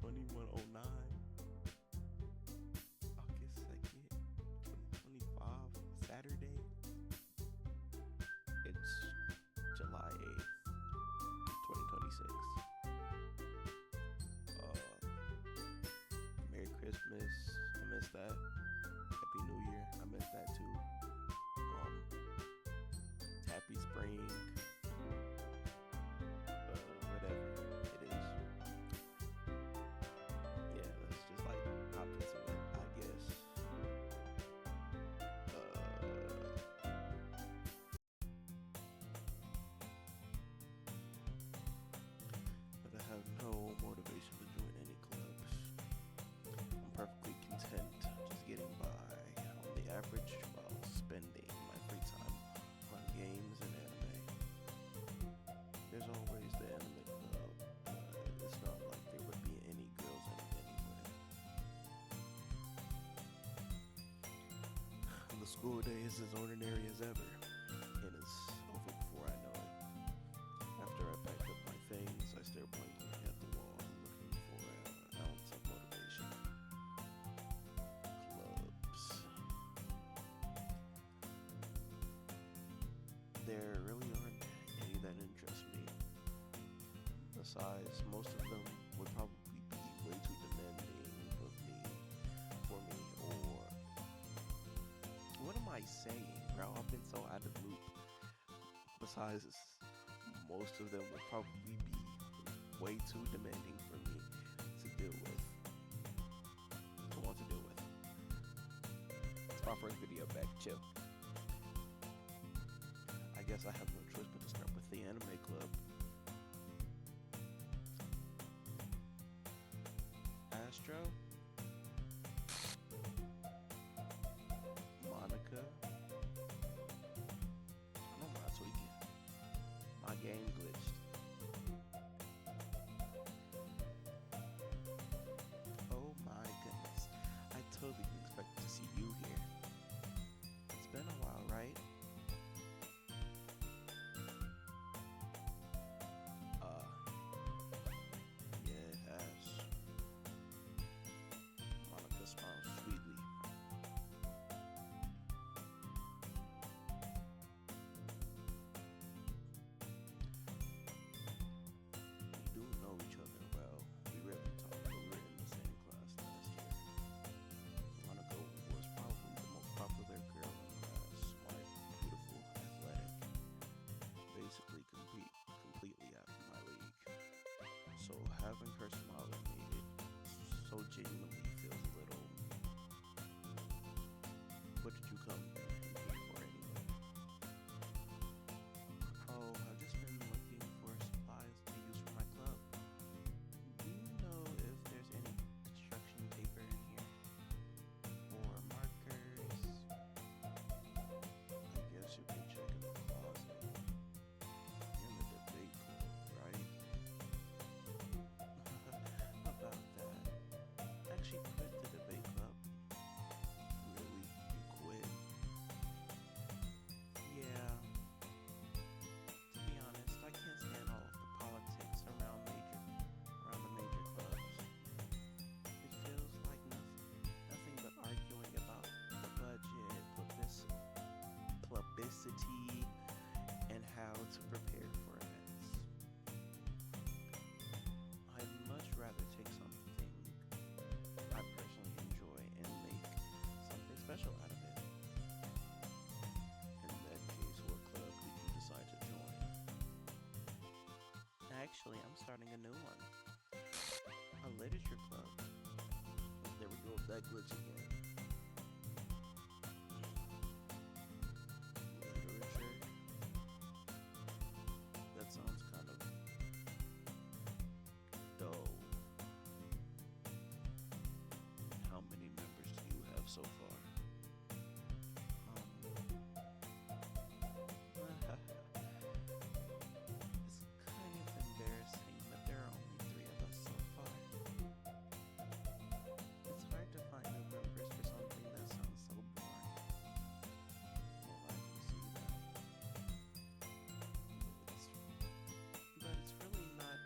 2109, August 2nd, 2025, Saturday. It's July 8th, 2026. Merry Christmas. I missed that. Happy New Year. I missed that too. Happy spring. Whatever it is. Yeah, let's just like hop into it, I guess. But I have no motivation to join any clubs. I'm perfectly content just getting by on the average while spending my free time on games and anime. There's always the anime club, but it's not like there would be any girls in it anyway. The school day is as ordinary as ever, and it's over before I know it. After I pack up my things, I stare blankly at the wall, looking for an ounce of motivation. Clubs. There really aren't any that interest me. Besides, most of them would probably be way too demanding for me, or what am I saying, bro? I've been so out of the loop. Besides, most of them would probably be way too demanding for me to deal with, to want to deal with. It's my first video back, chill. I guess I have no choice but to start with the anime club. Astro, Monica. I'm not tweaking. My game glitched. Oh my goodness. I totally didn't expect to see you here. It's been a while, right? Yeah, it has. Monica smiles sweetly. We do know each other well. We rarely talk, but we were in the same class last year. Monica was probably the most popular girl in class. Smart, beautiful, athletic. Basically completely out of my league. So having her smile at me, it so genuinely feels a little. What did you come here for anyway? Oh, I've just been looking for supplies to use for my club. Do you know if there's any construction paper in here? Or markers? I guess you can check in the closet. You're in the debate club, right? About that. Actually quit the debate club. Really? You quit? Yeah. To be honest, I can't stand all of the politics around the major clubs. It feels like nothing but arguing about the budget, publicity, and how to prepare for events. I'd much rather take something I personally enjoy and make something special out of it. In that case, what club did you decide to join? Actually, I'm starting a new one. A literature club. There we go with that glitch again. Literature? That sounds kind of dull. How many members do you have so far? It's kind of embarrassing, but there are only 3 of us so far. It's hard to find new members for something that sounds so boring. Well, I can see that. But it's really not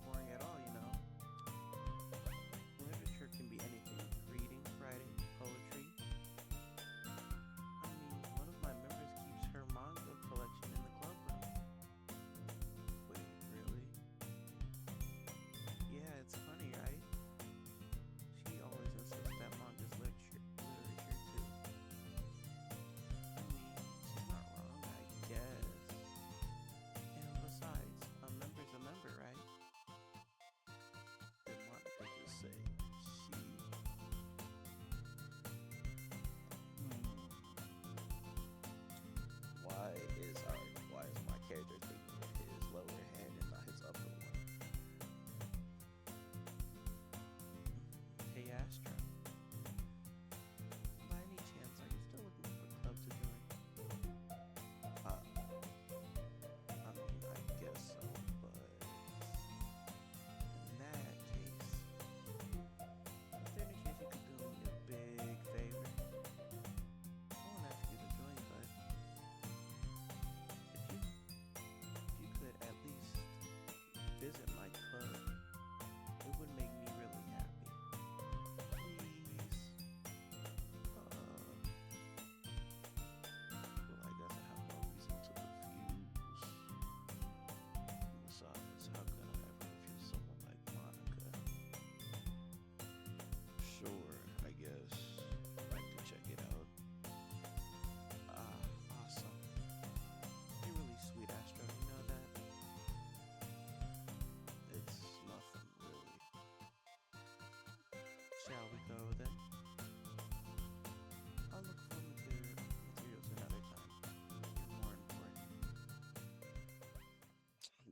boring at all, you know?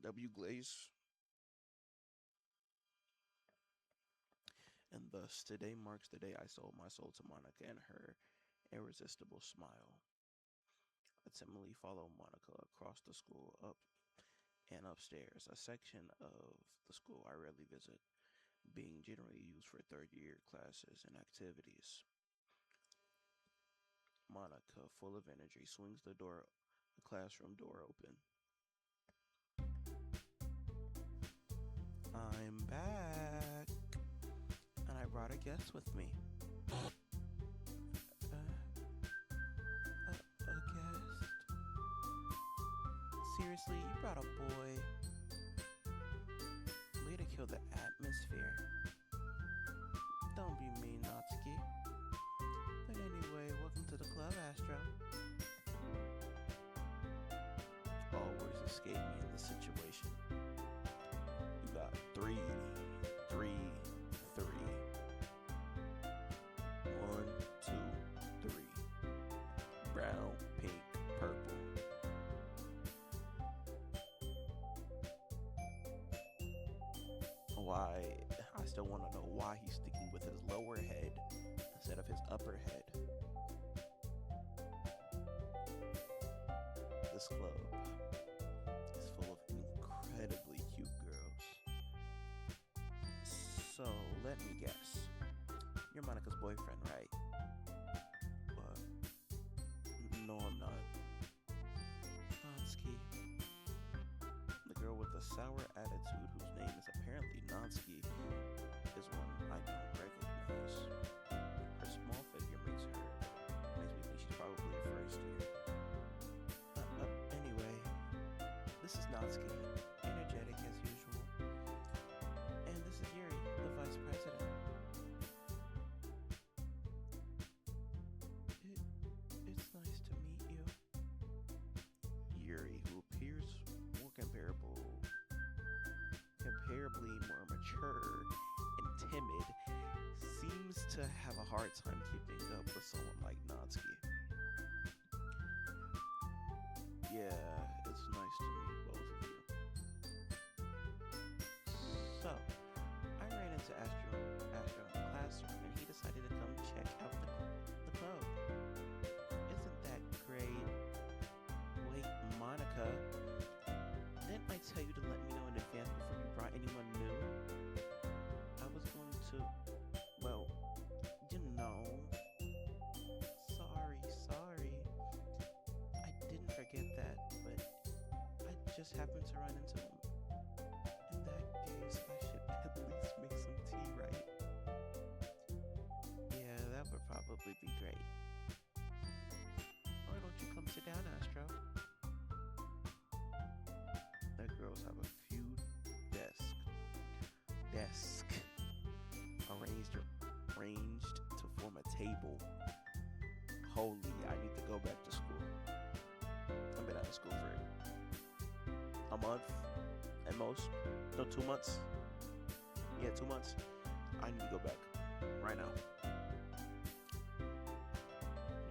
W Glaze, and thus today marks the day I sold my soul to Monica and her irresistible smile. I timidly follow Monica across the school, up and upstairs, a section of the school I rarely visit, being generally used for third year classes and activities. Monica, full of energy, swings the classroom door open. I'm back, and I brought a guest with me. Uh, a guest? Seriously, you brought a boy? Way to kill the atmosphere. Don't be mean, Natsuki. But anyway, welcome to the club, Astro. All words escape me in this situation. You got three. 1, 2, 3. Brown, pink, purple. Why? I still want to know why he's sticking with his lower head instead of his upper head. This club is full of incredibly cute girls. So, let me guess. You're Monica's boyfriend, right? No, I'm not. Natsuki. The girl with the sour attitude, whose name is apparently Natsuki, is one I don't recognize. Her small figure makes me think she's probably a first year. Anyway, this is Natsuki, energetic as usual. And this is Yuri, the vice president. It's nice to meet you. Yuri, who appears more comparably more mature and timid, seems to have a hard time keeping up with someone like Natsuki. Yeah, it's nice to meet both of you. So, I ran into Astro in the classroom, and he decided to come check out the club. Isn't that great? Wait, Monica, didn't I tell you to let me know in advance before you brought anyone new? I was going to, well, you know. Sorry. I didn't forget that, but I just happened to run into him. In that case, I should at least make some tea, right? Yeah, that would probably be great. Why don't you come sit down, Astro? The girls have a few desks arranged to form a table. Holy, I need to go back to school. I've been out of school for a month at most. No, 2 months. Yeah, 2 months. I need to go back right now.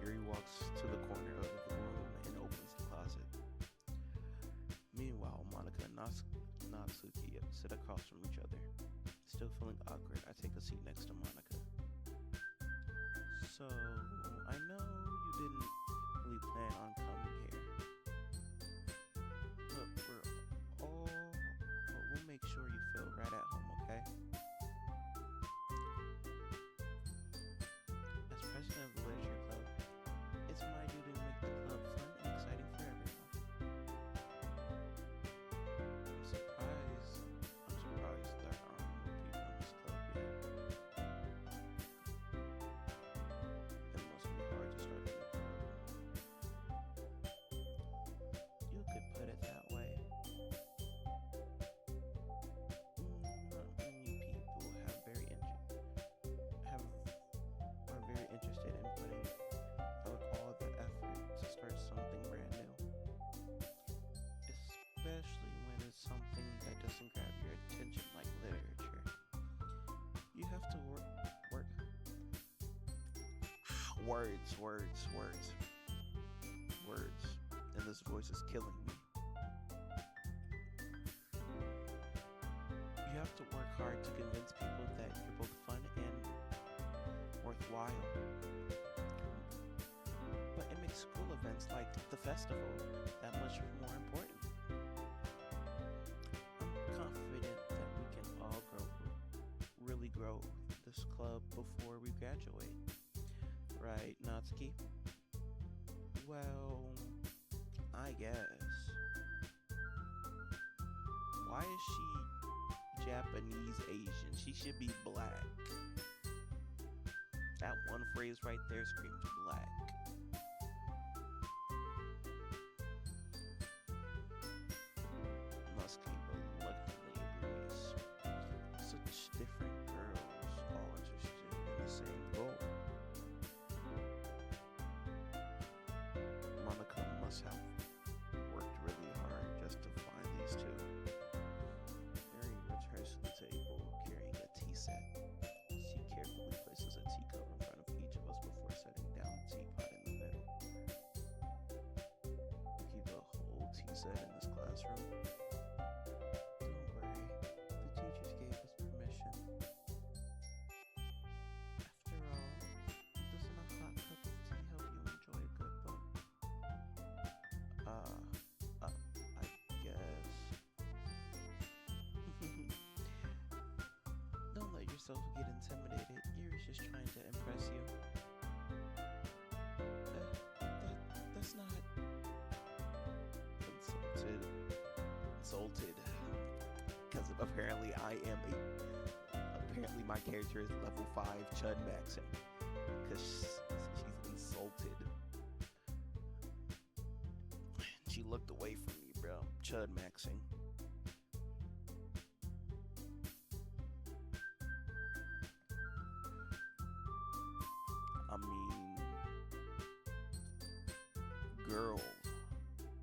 Yuri walks to the corner of the room and opens the closet. Meanwhile, Monica and Natsuki sit across from each other. Still feeling awkward, I take a seat next to Monica. So, I know you didn't really plan on coming here. But we'll make sure you feel right at home, okay? As president of the Literature Club, it's my duty to make the club fun and exciting for everyone. I'm surprised there aren't more people in this club yet. It must be hard to start a new club. You could put it that way. Not many people are very interested in putting out all the effort to start something brand new. Especially when it's something that doesn't grab your attention like literature. You have to work. Words. And this voice is killing me. hard to convince people that you're both fun and worthwhile. But it makes school events like the festival that much more important. I'm confident that we can all really grow this club before we graduate. Right, Natsuki? Well, I guess. Why is she Japanese Asian? She should be black. That one phrase right there screams black. Muskie reluctantly agrees. Such different girls, all interested in the same goal. Monica must have worked really hard just to find these two. Mary returns to the table carrying a tea set. She carefully places a teacup in front of each of us before setting down the teapot in the middle. We keep a whole tea set in this classroom. Don't worry, the teachers gave us permission. After all, doesn't a hot cup of tea help you enjoy a good book? I guess. Don't let yourself get intimidated. Yuri's just trying to impress you. That's not insulted. Because apparently apparently my character is level 5 Chud maxing. Because she's insulted. She looked away from me, bro. Chud maxing. I mean, girl,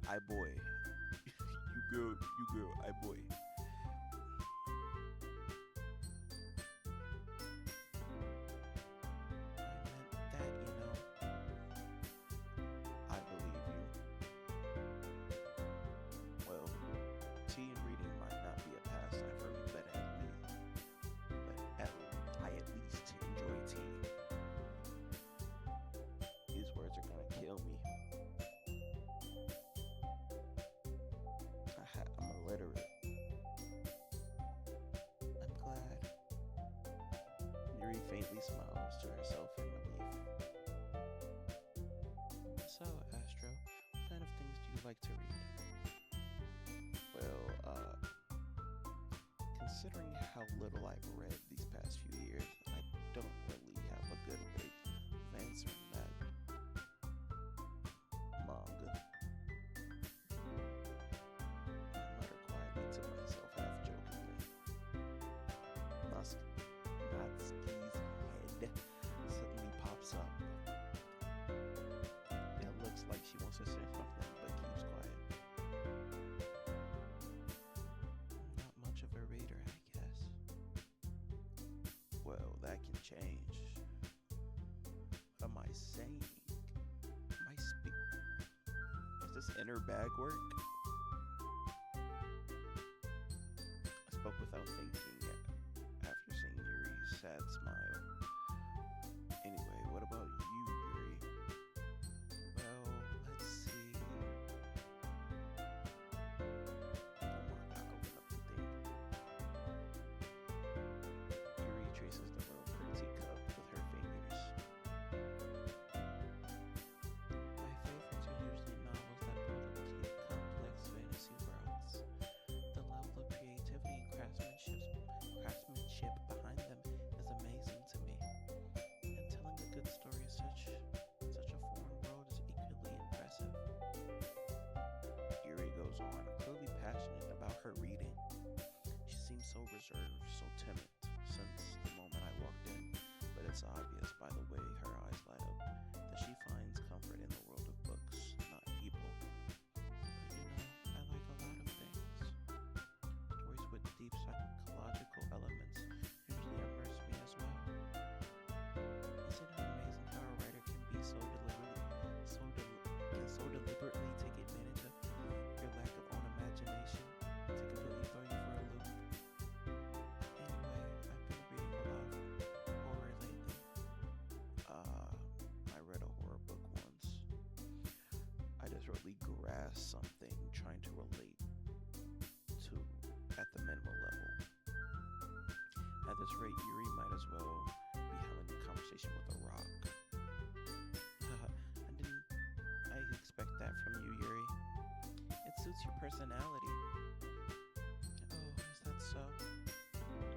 I boy. you girl, I boy. I meant that, you know. I believe you. Well, tea and reading might not be a pastime for me, but I at least enjoy tea. These words are gonna kill me. I'm illiterate. I'm glad. Yuri faintly smiles to herself in relief. So, Astro, what kind of things do you like to read? Well, considering how little I've read these past few years, I don't really have a good way of answering that. Manga. I mutter quietly to myself, half jokingly. Natsuki's head suddenly pops up. It looks like she wants to say something, but keeps quiet. Not much of a reader, I guess. Well, that can change. What am I saying? Is this inner bag work? I spoke without thinking after seeing Yuri's sad smile. Anyway, what about you, Yuri? Well, let's see. Come on, gotta open up the thing. Yuri traces the row of her teacup with her fingers. My favorites are usually novels that build up deep, complex fantasy worlds. The level of creativity and craftsmanship behind them is amazing to me. And telling a good story in such a foreign world is equally impressive. Yuri goes on, clearly passionate about her reading. She seems so reserved, so timid since the moment I walked in, but it's obvious by the way her eyes light up that she finds comfort in the world of books, not people. But you know, I like a lot of things. Stories with deep psychological elements usually immerse me as well. Isn't it amazing how a writer can be so deliberately take advantage of your lack of own imagination to completely throw you for a loop? Anyway, as something trying to relate to at the minimal level. At this rate, Yuri might as well be having a conversation with a rock. I expect that from you, Yuri. It suits your personality. Oh, is that so?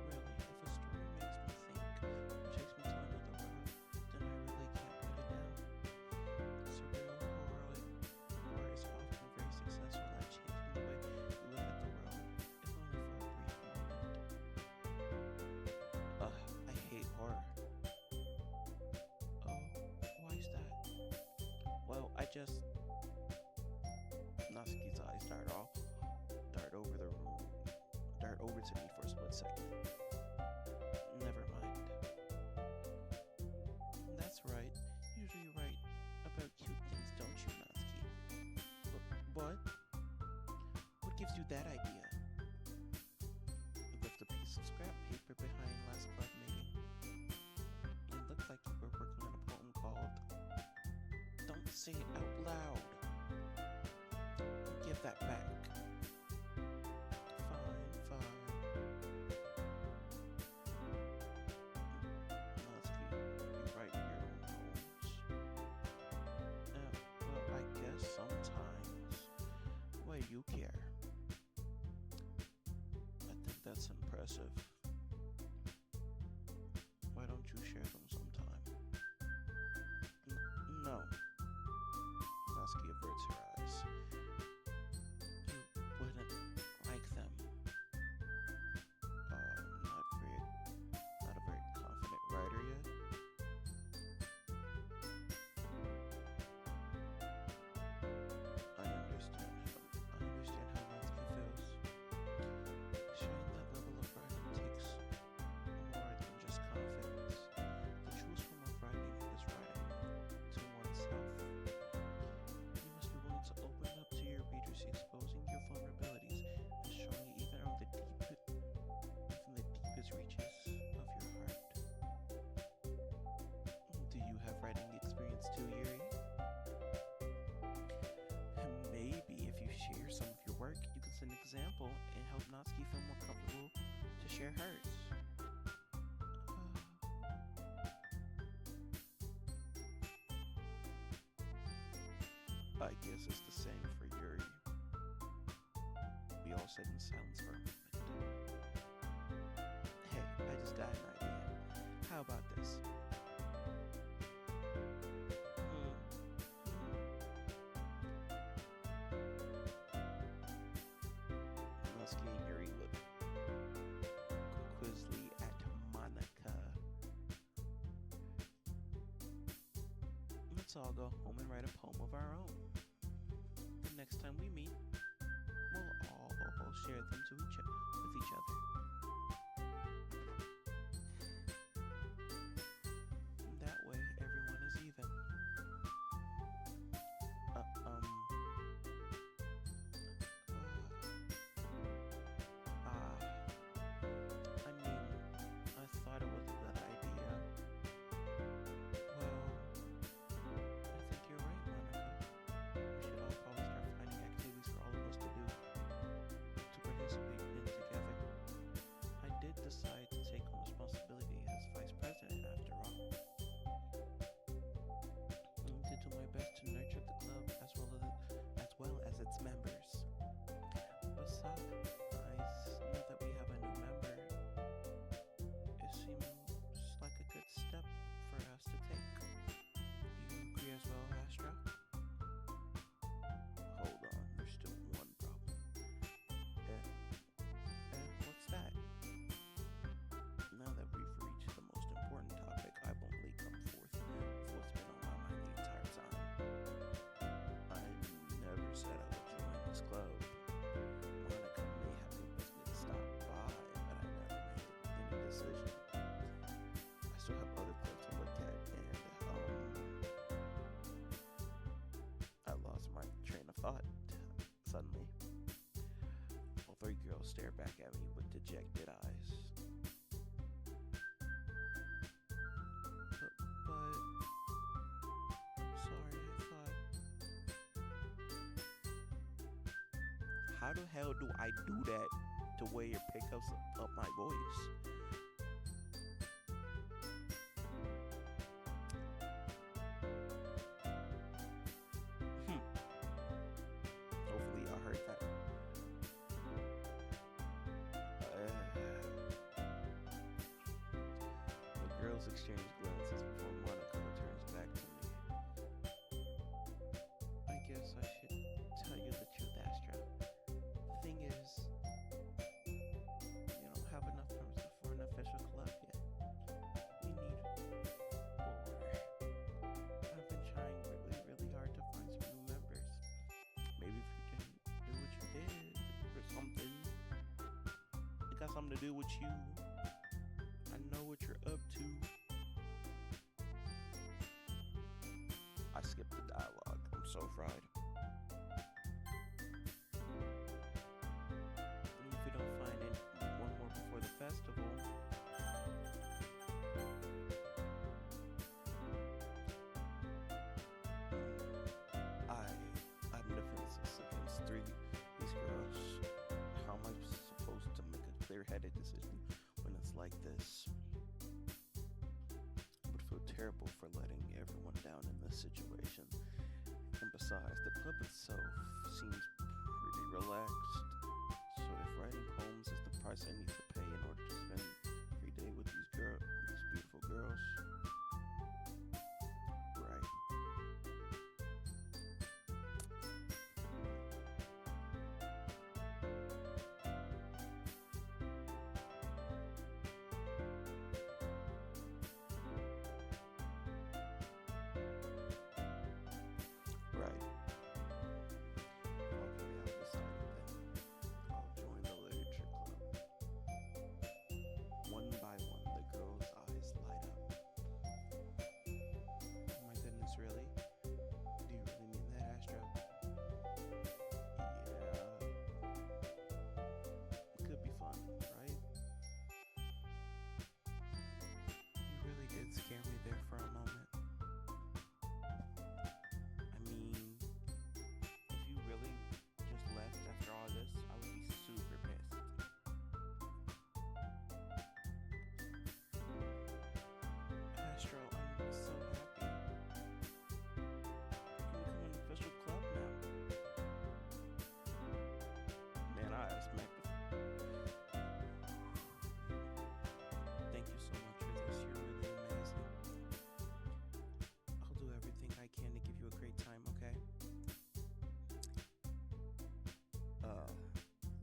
Really, if a story makes me think or takes me to another world, then I really can't put it down. Surreal horror is often very successful at changing the way you look at the world, if only for a brief moment. I hate horror. Oh, why is that? Well, Natsuki's eyes dart over to me for a split second. Never mind. That's right. Usually you write about cute things, don't you, Natsuki? What? What gives you that idea? You left a piece of scrap paper behind last club meeting. It looked like you were working on a poem called Don't Say It Out Loud. Give that back. Fine. Natsuki, you write your own poems. Well, I guess sometimes. Why you care? I think that's impressive. Why don't you share them sometime? No. Natsuki averts her eyes. You wouldn't like them. Not a very confident writer yet. I understand how Natsuki feels. Sharing that level of writing takes more than just confidence. The truest form of writing is writing to oneself. You must be willing to open up to your readers, exposing your vulnerabilities and showing it even from the deepest reaches of your heart. Do you have writing experience too, Yuri? Maybe if you share some of your work, you can set an example and help Natsuki feel more comfortable to share hers. I guess it's the same for Yuri. We all sat in silence for a moment. Hey, I just got an idea. How about this? Natsuki and Yuri look quizzly at Monica. Let's all go home and write a poem of our own. The next time we meet, we'll all share them with each other. That way, everyone is even. I thought it was a good idea. Well, I think you're right, Monica. We should all probably start finding activities for all of us to do, to participate in together. I did decide to take on responsibility as vice president after all. And to do my best to nurture the club as well as its members. Besides, now that we have a new member, it seems like a good step for us to take. Do you agree as well, Astra? Hold on, there's still one problem. What's that? Now that we've reached the most important topic, I won't come forth with what's been on my mind the entire time. I never said I would join this club. Monica may have convinced me to stop by, but I never made any decision. I still have other clubs to look at, and I lost my train of thought suddenly. All three girls stare back at me with dejected eyes. But I'm sorry, I thought how the hell do I do that to where it picks up my voice? Hmm. Hopefully, I heard that. The girls exchange glances before Monica returns back to me. I guess I should tell you the truth, Astra. The thing is, you don't have enough members for an official club yet. We need more. I've been trying really, really hard to find some new members. Maybe if you can do what you did or something. It got something to do with you. I know what you're up to. I skipped the dialogue. I'm so fried. And if we don't find one more before the festival, I'm defenseless against these girls. How am I supposed to make a clear-headed decision when it's like this? I would feel terrible for letting everyone down in this situation. And besides, the club itself seems pretty relaxed. So if writing poems is the price I need to pay in order to spend every day with these beautiful girls, right? Right. Okay, I've decided then. I'll join the literature club. One by one, the girls' eyes light up. Oh my goodness, really? Do you really mean that, Astra? Yeah. It could be fun, right? You really did scare me there for a moment. I mean, if you really just left after all this, I would be super pissed. Astro, I'm so happy. You can become an official club now. Man, I smacked the. Thank you so much for this. You're really amazing. I'll do everything I can to give you a great time, okay?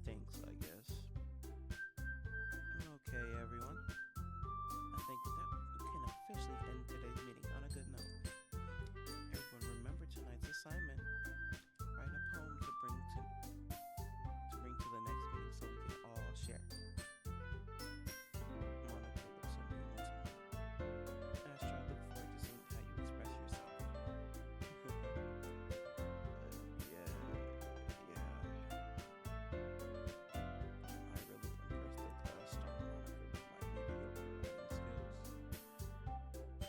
Thanks, I guess. Okay, everyone. I think with that, we can officially end today's meeting on a good note. Everyone, remember tonight's assignment. Write a poem to bring to the next meeting so we can all share. Monica looks at me once more. Astra, I look forward to seeing how you express yourself. Yeah. I really impressed the class star Monica with my mediocre writing skills.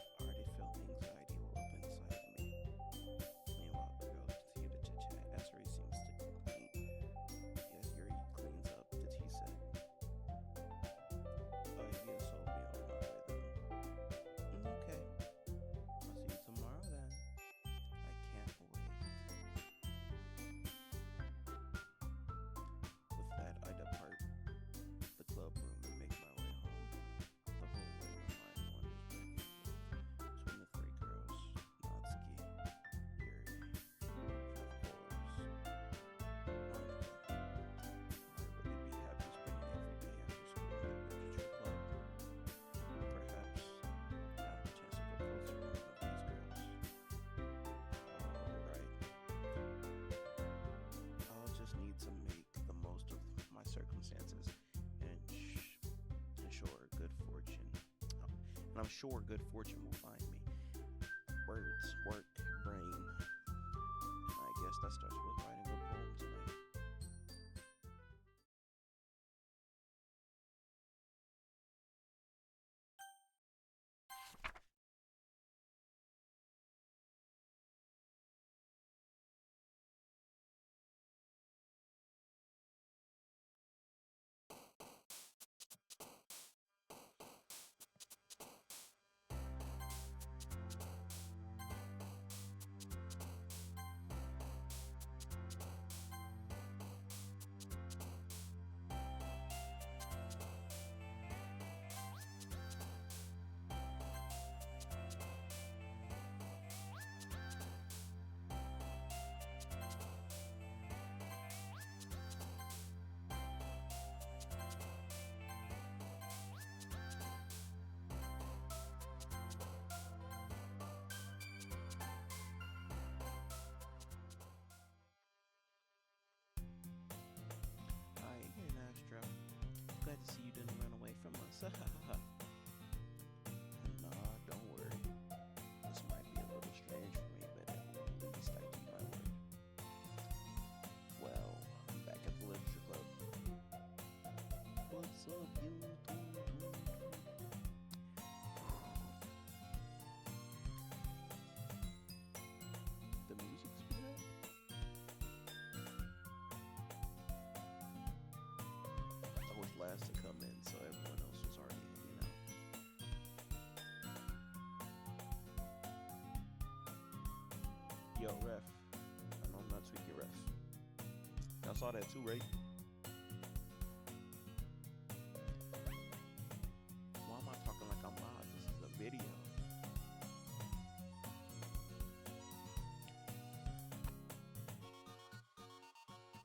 I already felt the anxiety well up inside me. Meanwhile, the girls continue to chit-chat as Yuri seems to clean. Yes, Yuri cleans up, the tea set. I guess I'll be on my way then. Okay. I'll see you tomorrow then. I can't wait. With that, I depart the club room and make my way home. The whole way my mind wanders back and forth between the three girls, Natsuki, Yuri, and of course, Monica. I really be happy spending every day after school in the literature club. Perhaps I have the chance to go closer to one of these girls. Alright. I'll just need to make the most of my circumstances and ensure good fortune. And I'm sure good fortune will find me. Words, work, brain. And I guess that starts with writing a poem tonight. glad to see you didn't run away from us. Nah, don't worry. This might be a little strange for me, but at least I keep my word. Well, I'm back at the literature club. What's up, you? The music's been up. I was last to come in, so everyone else was already hanging out. Yo, ref. I know I'm not tweaking, ref. Y'all saw that too, right? Why am I talking like I'm live? This is a video.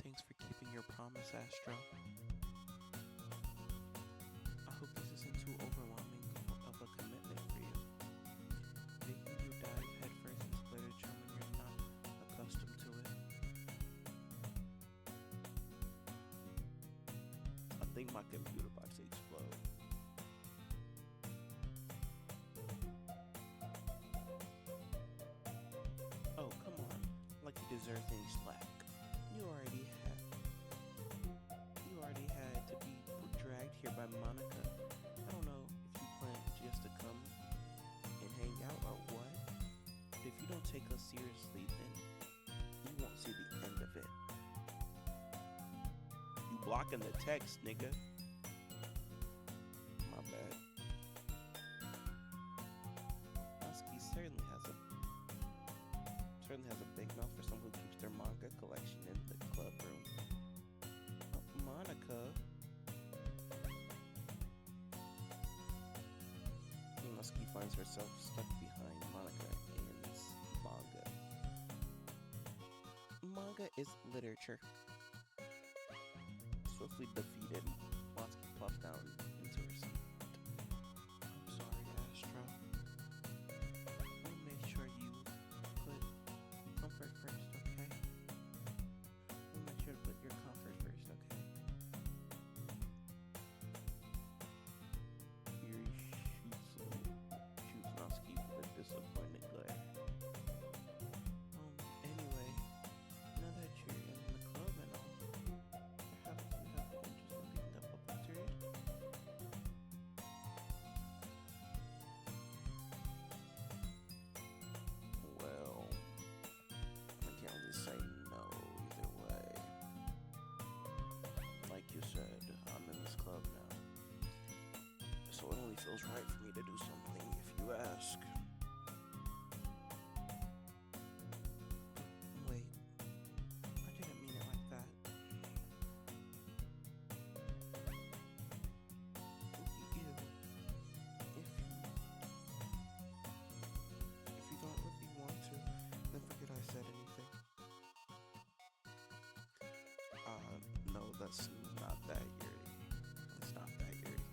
Thanks for keeping your promise, Astro. I hope this isn't too overwhelming of a commitment for you. Making you dive headfirst into literature when you're not accustomed to it. I think my computer about to explode. Oh, come on. Like you deserve any slack. You already had to be dragged here by Monica. I don't know if you plan just to come and hang out or what. But if you don't take us seriously, then you won't see the end of it. You blocking the text, nigga. My bad. Husky certainly has a big mouth for someone who keeps their manga collection in the club room. Monica. Husky finds herself stuck behind Monica and manga. Manga is literature. Swiftly defeated, Motsky plops down into her seat. I'm sorry, Astro. We'll make sure you put comfort first, okay? We'll make sure to put your comfort first, okay? Yuri shoots Motsky with a disappointed glare. Anyway, now that you're in the club and all, perhaps you have an interest in picking up a book to read? Well, I can't really say no either way. Like you said, I'm in this club now. So it only feels right for me to do something if you ask. Wait, I didn't mean it like that. You, if you don't really want to, then forget I said anything. No, that's not that eerie. It's not that eerie.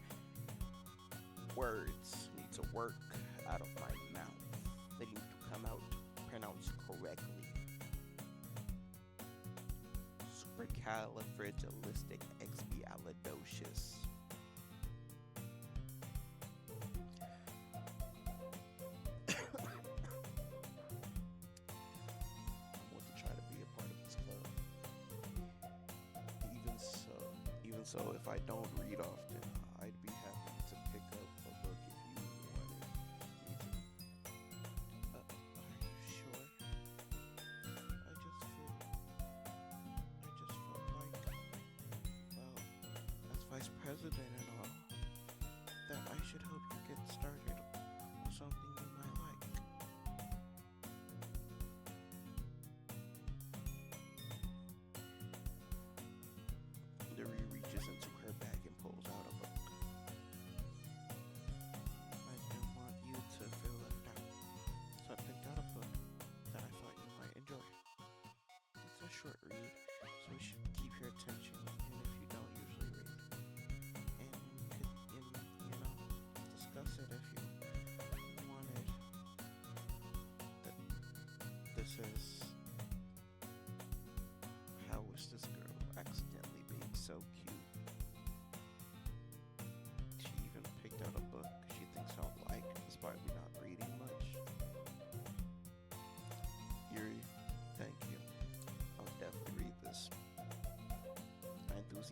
Words need to work out of my mouth. They need to come out pronounced correctly. Supercalifragilisticexpialidocious. I want to try to be a part of this club. Even so, if I don't read often, I'd be happy to pick up a book if you wanted me to. Are you sure? I just felt like, well, as vice president and all, that I should help you get started on something you might like. Yuri reaches into her bag and pulls out a book. I didn't want you to feel left out, so I picked out a book that I thought you might enjoy. It's a short read, so it should keep your attention, and if you don't usually read, and we could, discuss it if you wanted. This is How Was This Girl Accidentally Being So Cute?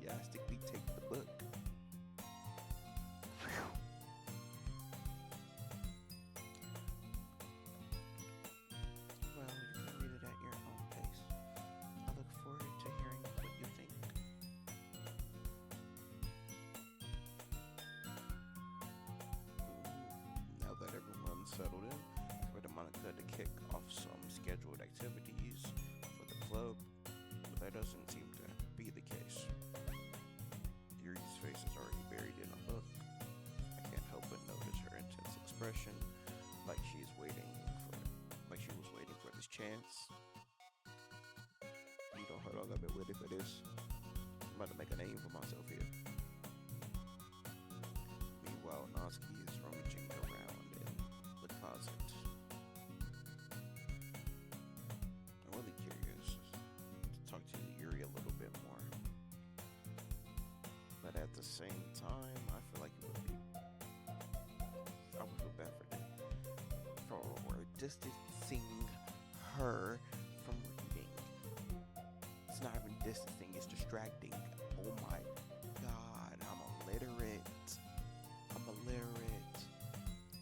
enthusiastically take the book. Well, you can read it at your own pace. I look forward to hearing what you think. Now that everyone's settled in, for the Monica to kick off some scheduled activities for the club, but that doesn't seem to be the case. Yuri's face is already buried in a book. I can't help but notice her intense expression, like she's waiting for, like she was waiting for this chance. You know how long I've been waiting for this. I'm about to make a name for myself here. Meanwhile, Noski is rummaging around in the closet. I'm really curious to talk to Yuri a little bit more. But at the same time, I feel like it would be. I would feel bad for distancing her from reading. It's not even distancing, it's distracting. Oh my god, I'm illiterate.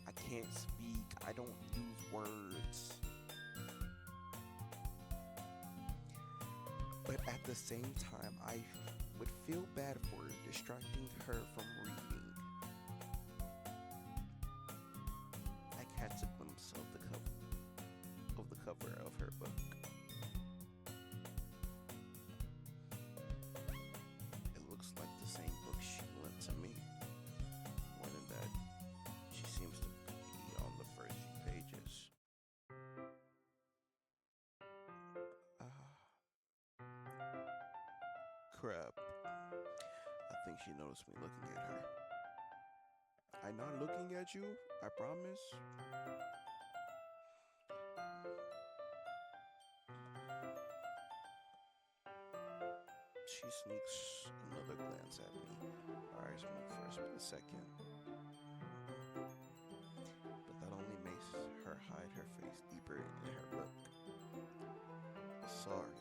I can't speak. I don't use words. But at the same time, I would feel bad for distracting her from reading. I catch a glimpse of the cover of her book. It looks like the same book she lent to me. More than that, she seems to be on the first few pages. Crap. I think she noticed me looking at her. I'm not looking at you, I promise. She sneaks another glance at me. Her eyes move first for a second. But that only makes her hide her face deeper in her book. Sorry.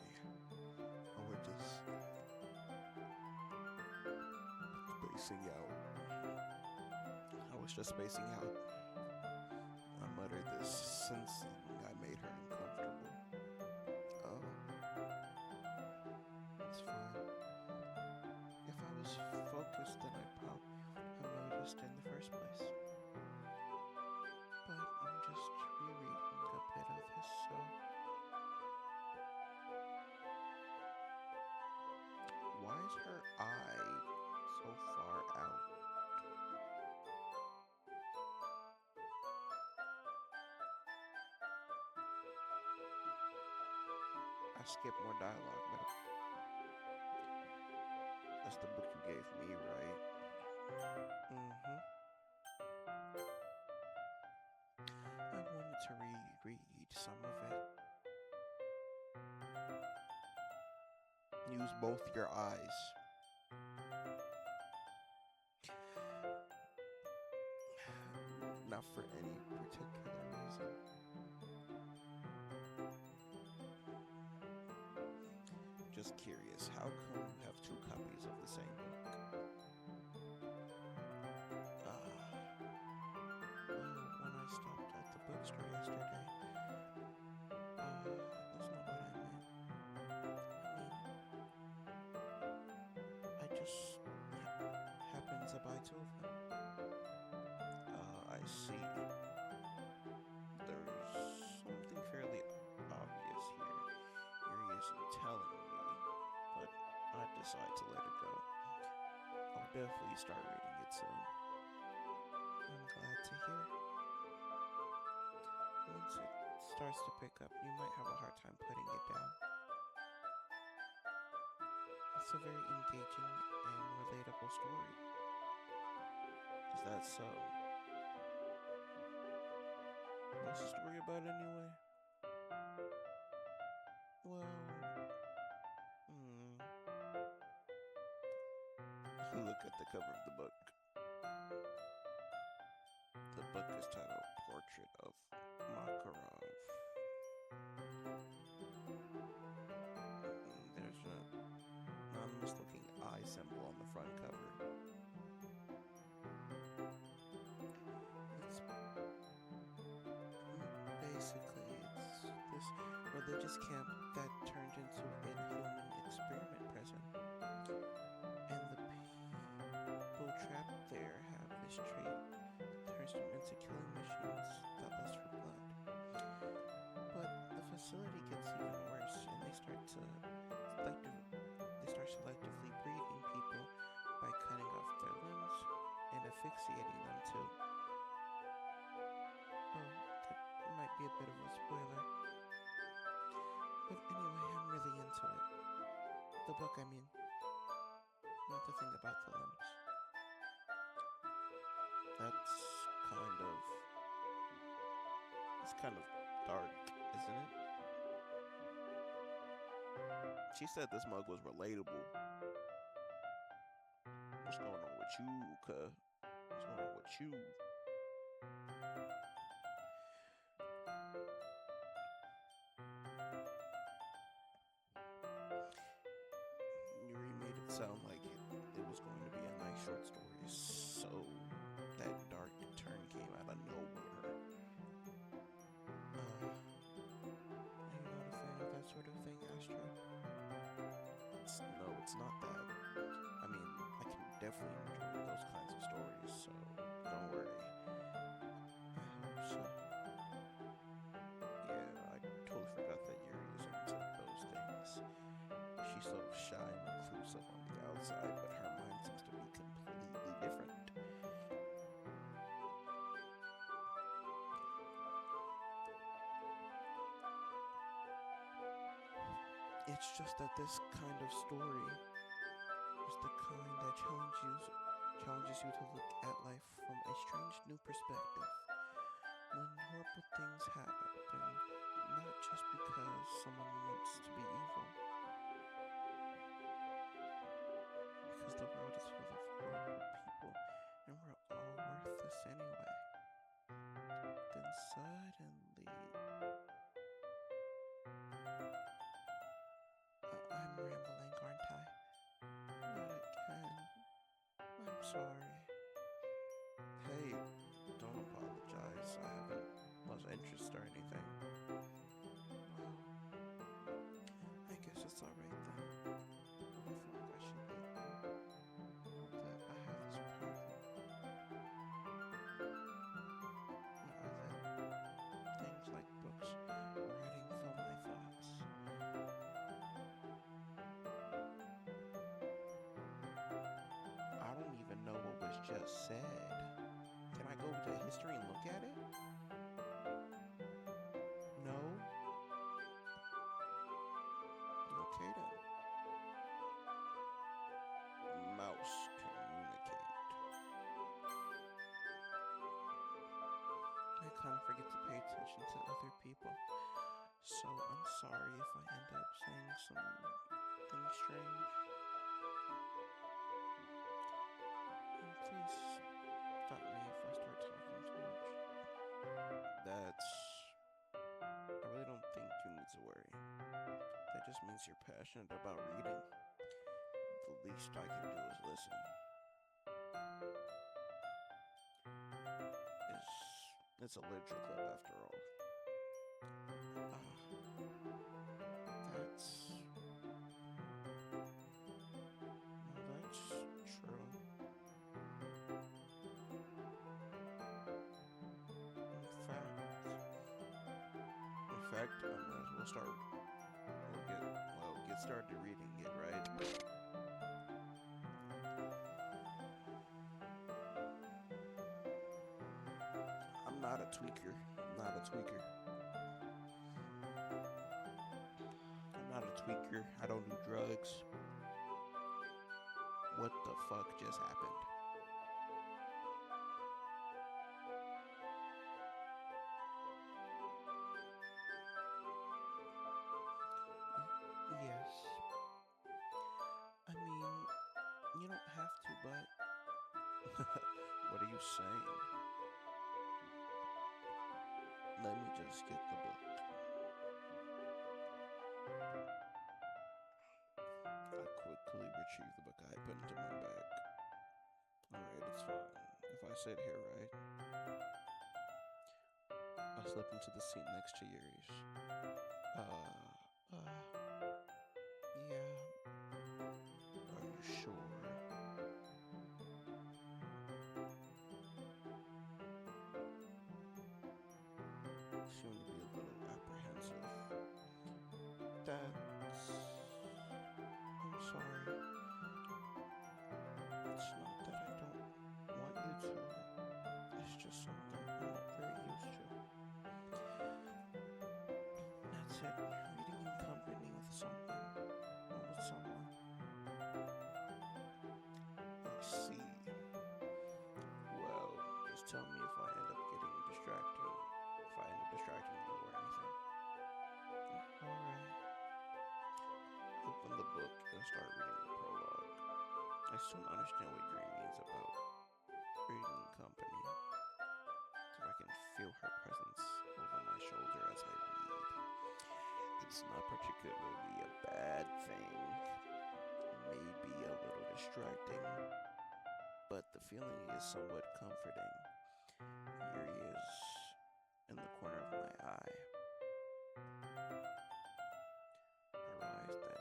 I was just spacing out. I muttered this, sensing I made her uncomfortable. Oh, it's fine. If I was focused, then I probably would have noticed in the first place. But I'm just rereading a bit of this, so. Why is her eye so far out? I skipped more dialogue, but that's the book you gave me, right? Mm-hmm. I wanted to reread some of it. Use both your eyes. Not for any particular reason. Just curious, how come you have two copies of the same book? Well, when I stopped at the bookstore yesterday, that's not what I meant. I just happened to buy two of them. I see. There's something fairly obvious here. Yuri isn't telling me, but I decide to let it go. I'll definitely start reading it soon. I'm glad to hear. Once it starts to pick up, you might have a hard time putting it down. It's a very engaging and relatable story. Is that so? What's the story about anyway? Well, look at the cover of the book. The book is titled Portrait of Makarov. There's an ominous looking eye symbol front cover? It's basically it's this religious camp that turned into an human experiment prison, and the people trapped there have this trait that turns them into killing machines that lust for blood. But the facility gets even worse, and selective, they start selectively breeding people by cutting off their limbs and asphyxiating them too. Oh, that might be a bit of a spoiler. But anyway, I'm really into it. The book, I mean, not the thing about the limbs. That's kind of it's kind of dark, isn't it? She said this mug was relatable. What's going on with you, cuh? What's going on with you? You remade it sound like it was going to be a nice short story, so that dark turn came out of nowhere. Are you not a fan of that sort of thing, Astro? No, it's not that. I mean, I can definitely enjoy those kinds of stories, so don't worry. I hope so. Yeah, I totally forgot that Yuri is into those things. She's so shy and reclusive on the outside, but her mind seems to be completely different. It's just that this kind of story is the kind that challenges you to look at life from a strange new perspective. When horrible things happen, not just because someone wants to be evil, because the world is full of horrible people and we're all worthless anyway. Then suddenly, I'm rambling, aren't I? Not again. I'm sorry. Hey, don't apologize. I haven't lost interest or anything. Well, I guess it's alright then. But before I should leave, know that I have this problem. I let things like books or writing fill my thoughts. I don't even know what was just said. Can I go to history and look at it? No? Okay then. Mouse communicate. I kind of forget to pay attention to other people. So I'm sorry if I end up saying something strange. And please stop me if I start talking too much. That's. I really don't think you need to worry. That just means you're passionate about reading. The least I can do is listen. It's a literature club after all. That's. Well, that's true. In fact, I might as well start. Get started reading it, right? I'm not a tweaker. I'm not a tweaker. I'm not a tweaker. I don't do drugs. What the fuck just happened? Yes. I mean, you don't have to, but What are you saying? Let me just get the book. I quickly quickly retrieve the book I put into my bag. Alright, it's fine. If I sit here, right? I'll slip into the seat next to Yuri's. Yeah. Are you sure? Seemed to be a little apprehensive. That's... I'm sorry. It's not that I don't want you to. It's just something I'm not very used to. That's it. Reading in company with something. Or with someone. I see. Well, just tell me if I end up getting distracting. If I end up distracting you or anything. Alright. Open the book and start reading the prologue. I still don't understand what Yuri means about reading in company. So I can feel her presence over my shoulder as I read. It's not particularly a bad thing. Maybe a little distracting, but the feeling is somewhat comforting. Yuri is in the corner of my eye. I realize that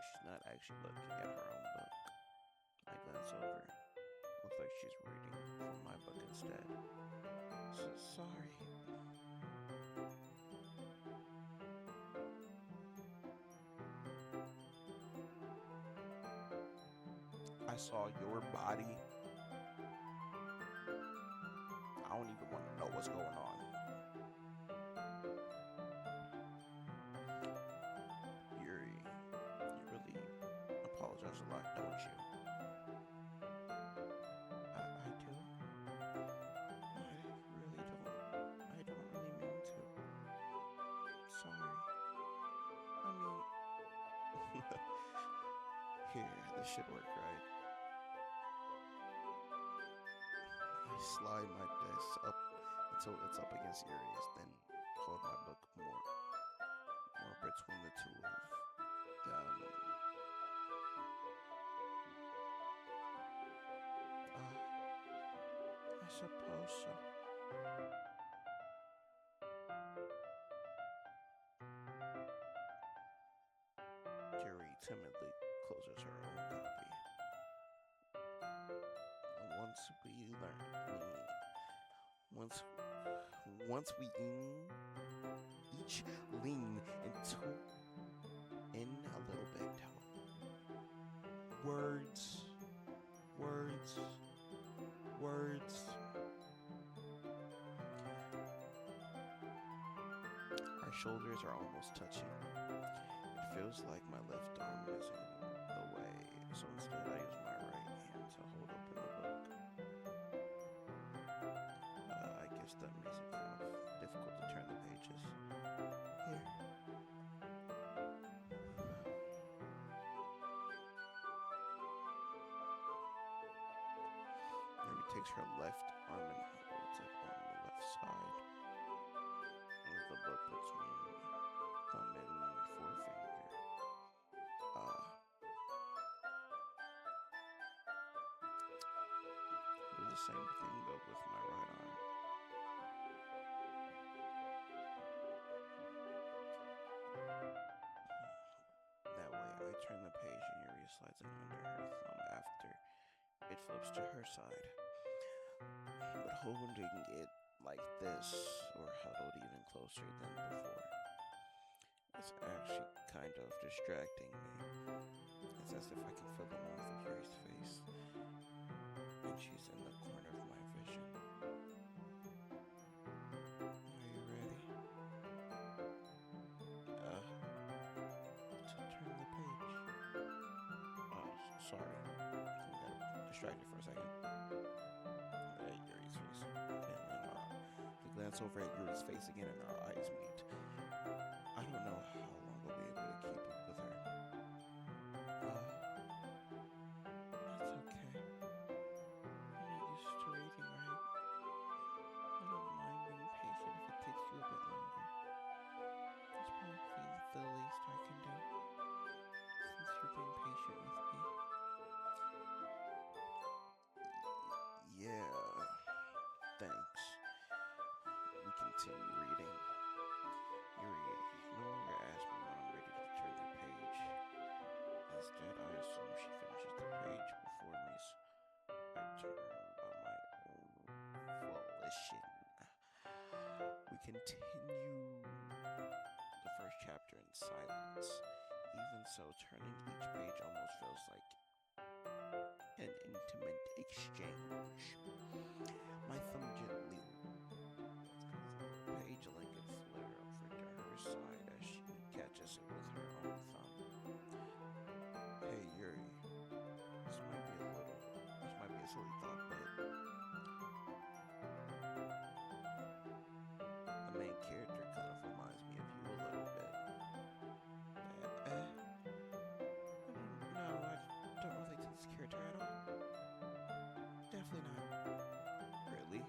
she's not actually looking at her own book. I glance over. Looks like she's reading from my book instead. Sorry. I saw your body. I don't even want to know what's going on. Yuri, you really apologize a lot, don't you? I do? I don't really mean to. Sorry. I mean... Here, this should work, right? I slide my desk up until it's up against Yuri's, then hold my book more between the two of them. I suppose so. Yuri timidly closes her own copy. Once we each lean in a little bit. Words. Our shoulders are almost touching. It feels like my left arm is in the way, so instead I use my right hand to hold open the book. I guess that makes it kind of difficult to turn the pages. Here. Yuri takes her left arm and holds it on the left side. With the book between thumb and forefinger. Do the same thing but with my right arm. That way I turn the page and Yuri slides it under her thumb after it flips to her side. But holding it like this, or huddled even closer than before, it's actually kind of distracting me. It's as if I can feel the warmth of Yuri's face, and she's in the corner of my vision. Are you ready? To turn the page. Sorry. I got distracted for a second. Yuri's face. And glance over at Yuri's face again and our eyes meet. I don't know how long I'll be able to keep up with her. That's okay. You're not used to reading, right? I don't mind being patient if it takes you a bit longer. That's probably the least I can do, since you're being patient with me. Instead, I assume she finishes the page before I turn by my own volition. We continue the first chapter in silence. Even so, turning each page almost feels like an intimate exchange. My thumb gently page like it flare over to her side as she catches it with her own thumb. Hey Yuri, this might be a silly thought, but the main character kind of reminds me of you a little bit. No, I don't relate to this character at all. Definitely not. Really?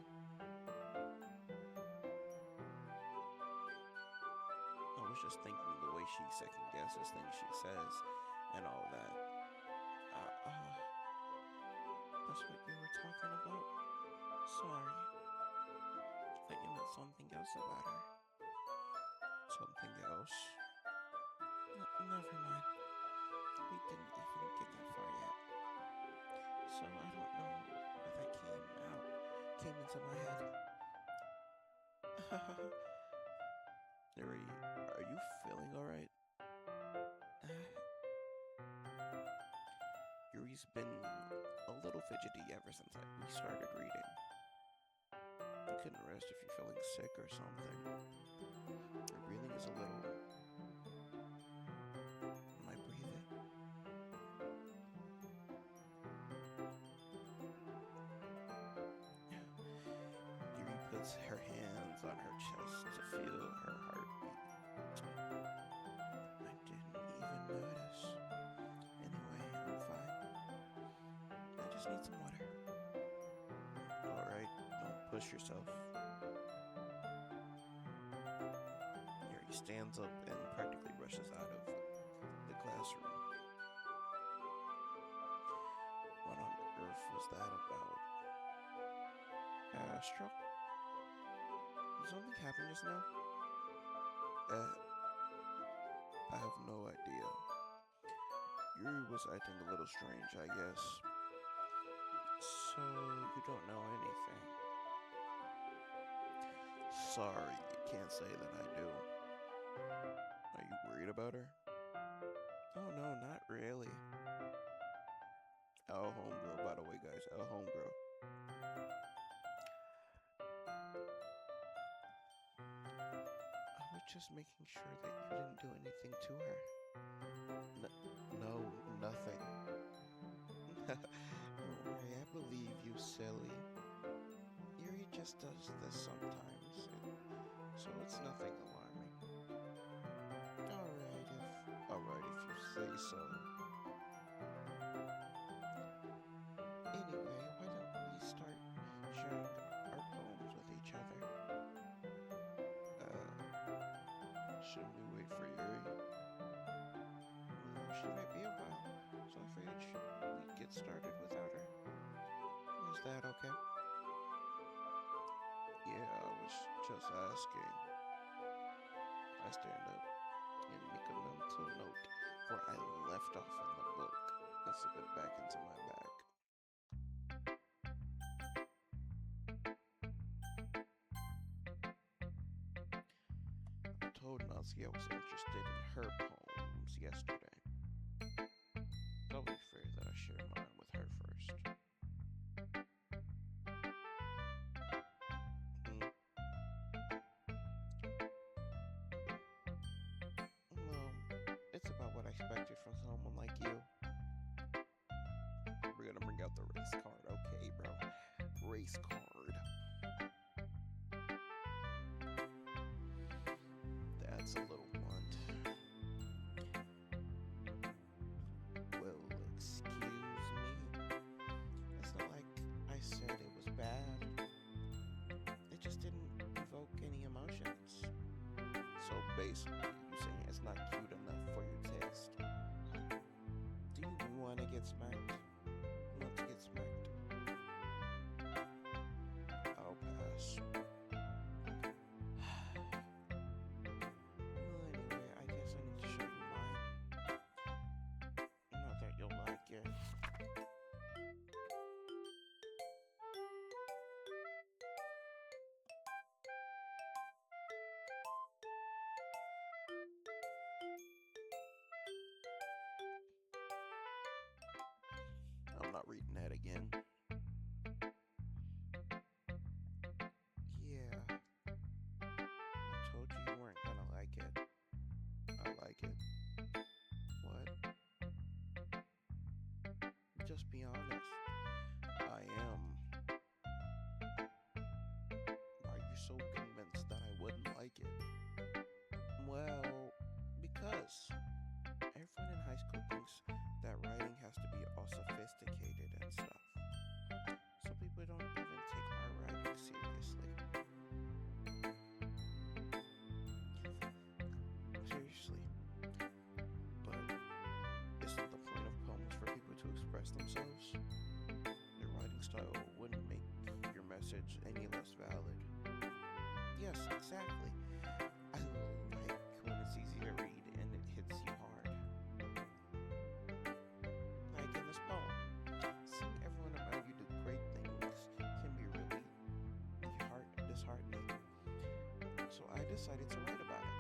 I was just thinking the way she second guesses things she says and all that. That's what you were talking about? Sorry. I thought you meant something else about her. Something else? Never mind. We didn't even get that far yet. So I don't know where that came into my head. Yuri, are you feeling alright? Yuri's been a little fidgety ever since we started reading. You couldn't rest if you're feeling sick or something. Her breathing is a little... Am I breathing? Yuri puts her hands on her chest to feel her heartbeat. I didn't even notice. Anyway, I'm fine. I just need some water. Alright, don't push yourself. Yuri stands up and practically rushes out of the classroom. What on earth was that about? Stroke? Did something happen just now? I have no idea. Yuri was acting a little strange, I guess. So, you don't know anything? Sorry, can't say that I do. Are you worried about her? Oh no, not really. Our homegirl, by the way, guys. Our homegirl. I was just making sure that you didn't do anything to her. No, nothing. Don't worry, I believe you, silly. Yuri just does this sometimes, so it's nothing alarming. Alright, if you say so. Anyway, why don't we start sharing our poems with each other? Shouldn't we wait for Yuri? Well, she might be a while, so I figured we'd get started without her. Is that okay? Yeah, I was just asking. I stand up and make a mental note where I left off in the book and slip it back into my bag. I told Natsuki I was interested in her poems yesterday. It's only fair that I share mine with her first. Well, it's about what I expected from someone like you. We're gonna bring out the race card, okay, bro? Race card. That's a little blunt. Well, excuse me. It's not like I said it was bad. It just didn't evoke any emotions. So basically, you saying it's not cute enough for your taste. Do you want to get smacked? Want to get smacked? I'll pass. Well, anyway, I guess I need to show you mine. No, just be honest. I am. Why are you so convinced that I wouldn't like it? Well, because everyone in high school thinks that writing has to be all sophisticated and stuff. So people don't even take my writing seriously. Seriously. But isn't the point of poems for people to express themselves? Your writing style wouldn't make your message any less valid. Yes, exactly. I like when it's easy to read and it hits you hard. Like in this poem, seeing everyone around you do great things can be really disheartening. So I decided to write about it.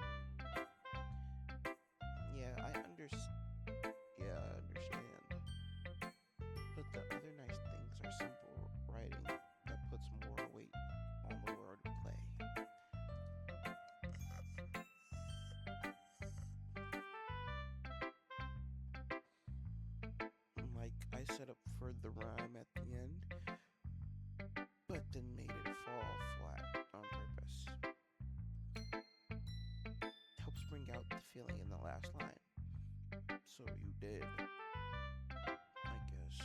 Yeah, I understand. Yeah, I understand. But the other nice things are simple writing that puts more weight on the word play. Like I set up for the rhyme at the end, but then made it fall flat on purpose. Helps bring out the feeling in the last line. So you did. I guess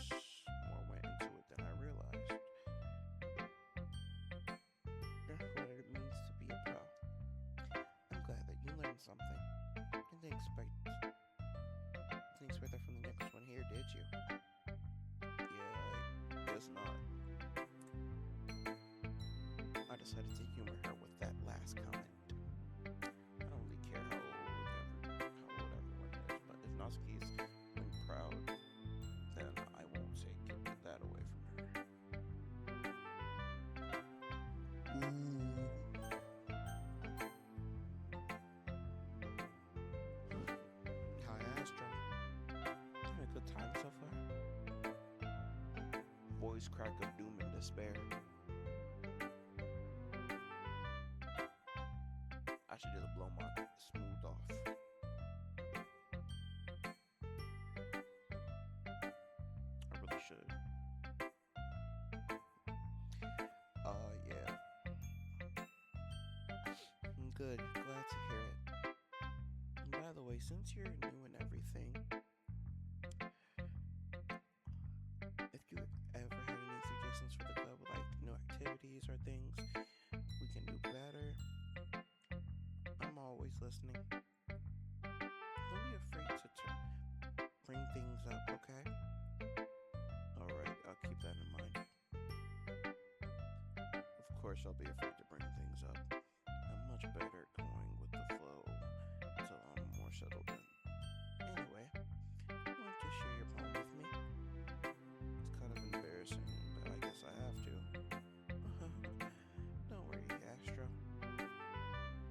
more went into it than I realized. That's what it means to be a pro. I'm glad that you learned something. Didn't expect that from the next one here, did you? Yeah, I guess not. I decided to humor her with that last comment. I don't really care how old everyone is, but if Natsuki's being proud, then I won't take that away from her. Ooh. Hi, Astra. Having a good time so far? Voice crack of doom and despair. I should just blow my smooth off. I really should. Yeah. Good, glad to hear it. And by the way, since you're new and everything, if you ever had any suggestions for the club, like new activities or things we can do better, I'm always listening. Don't be afraid to bring things up, okay? Alright, I'll keep that in mind. Of course, I'll be afraid to bring things up. I'm much better at going with the flow until I'm more settled in. Anyway, you want to share your poem with me? It's kind of embarrassing, but I guess I have to. Don't worry, Astro.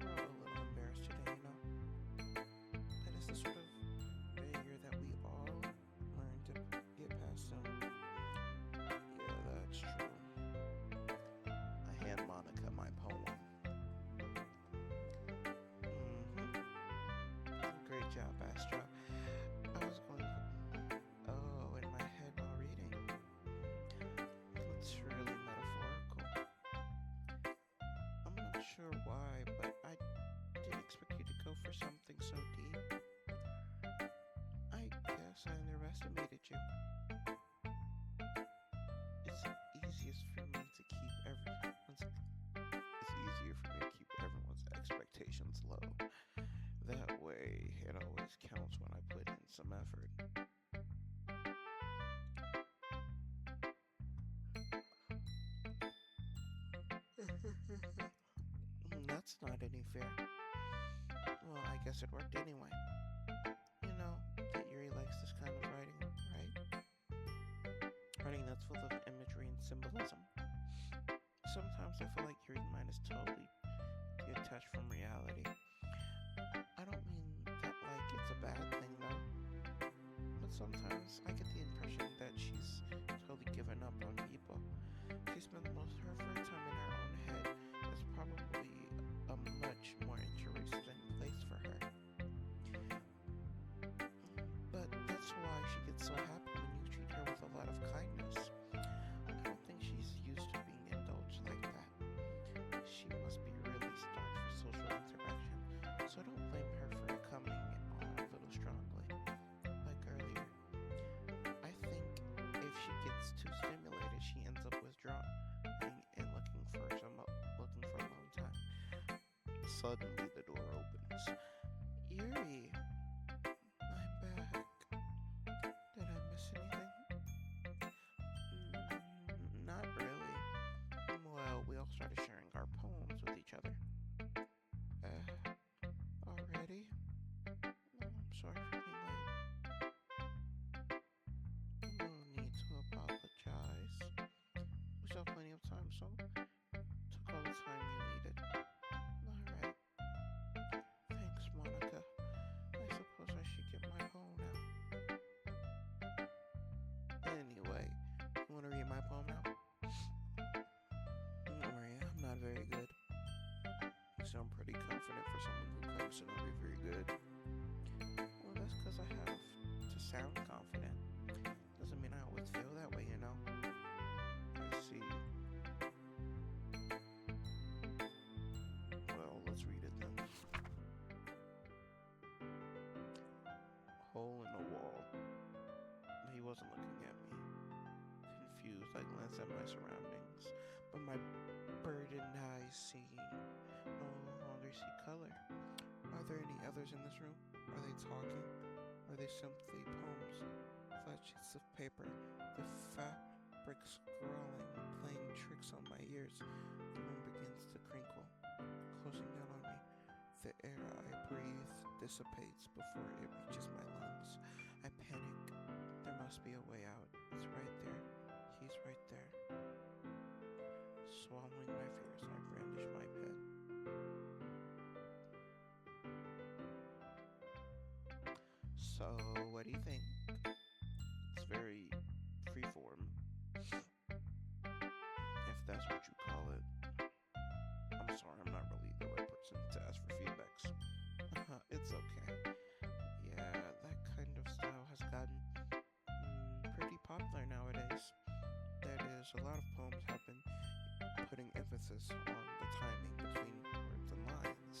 We're all a little embarrassed today, you know? That is the sort of barrier that we all learn to get past soon. Yeah, that's true. I hand Monica my poem. Great job, Astro. I was going, in my head while reading. It's really metaphorical. I'm not sure why, but I didn't expect you to go for something so deep. I guess I underestimated you. It's easiest for me to keep everyone's. It's easier for me to keep everyone's expectations low. That way, it always counts when I put in some effort. That's not any fair. Well, I guess it worked anyway. You know that Yuri likes this kind of writing, right? Writing that's full of imagery and symbolism. Sometimes I feel like Yuri's mind is totally detached from reality. I don't mean that like it's a bad thing though. But sometimes I get the impression that she's totally given up on people. She spends most of her free time in her own head. It's probably a much more interesting place for her. But that's why she gets so happy when you treat her with a lot of gets too stimulated, she ends up withdrawing and looking for alone time. Suddenly, the door opens. Yuri, I'm back. Did I miss anything? Not really. Well, we all started sharing our poems with each other. Already? No, I'm sorry for being late. No need to apologize. We still have plenty of time, so took all the time you needed. Alright. Thanks, Monica. I suppose I should get my poem now. Anyway, you want to read my poem now? Don't worry, I'm not very good. You sound pretty confident for someone who claims to not be very good. Well, that's because I have to sound confident. Doesn't mean I always feel that way, you know? I see. Well, let's read it then. Hole in the wall. He wasn't looking at me. Confused, I glanced at my surroundings, but my burdened eyes no longer see color. Are there any others in this room? Are they talking? Are they simply poems? Flat sheets of paper, the fabric scrawling, playing tricks on my ears. The room begins to crinkle, closing down on me. The air I breathe dissipates before it reaches my lungs. I panic. There must be a way out. It's right there. He's right there. Swallowing my fears, I brandish my pen. So, what do you think? It's very freeform, if that's what you call it. I'm sorry, I'm not really the right person to ask for feedbacks. It's okay. Yeah, that kind of style has gotten pretty popular nowadays. That is, a lot of poems have been putting emphasis on the timing between words and lines.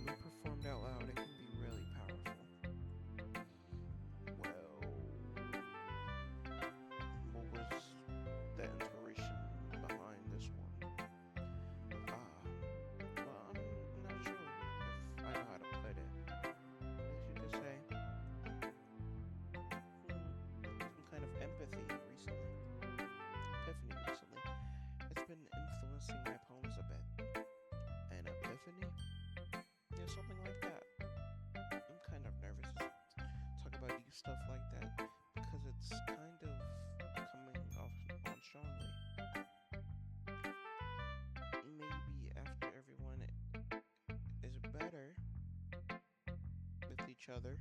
When performed out loud, it can be really powerful. Well, what was the inspiration behind this one? Well, I'm not sure if I know how to put it. As you could say, some kind of empathy recently. Epiphany recently. It's been influencing my poems a bit. An epiphany? Yeah, something like that. I'm kind of nervous to talk about deep stuff like that because it's kind of coming off on strongly. Maybe after everyone is better with each other.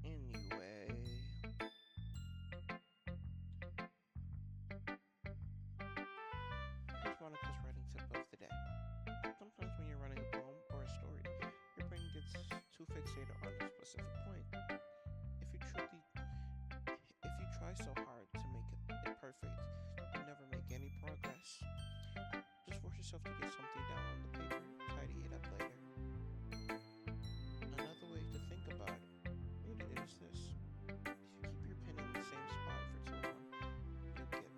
Anyway, here's Monica's writing tip of the day. Sometimes when you're writing a poem or a story, your brain gets too fixated on a specific point. If you try so hard to make it perfect, you never make any progress. Just force yourself to get something down on the paper, tidy it up later. Another way to think about it is this. If you keep your pen in the same spot for too long, you'll get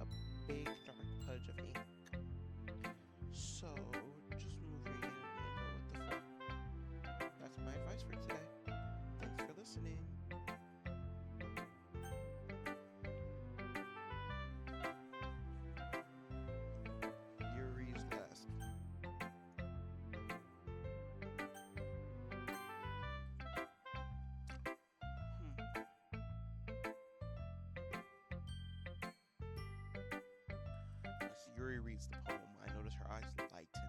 a big dark pudge of ink. So just move your hand and go with the flow. That's my advice for today. Thanks for listening. Yuri's last. As Yuri reads the poem, I notice her eyes lighten.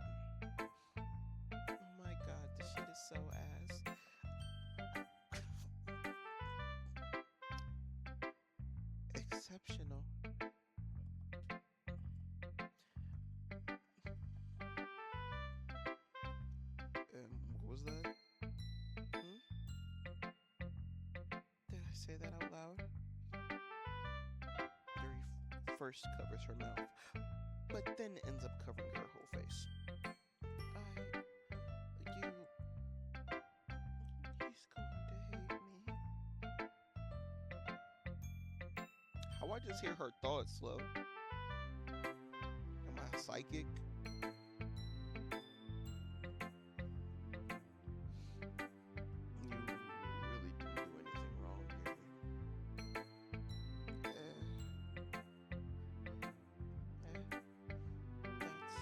Oh my god, this shit is so ass. Exceptional. What was that? Did I say that out loud? Yuri, first covers her mouth, but then ends up covering her whole face. He's going to hate me. How I just hear her thoughts slow. Am I psychic? You really didn't do anything wrong here. That's.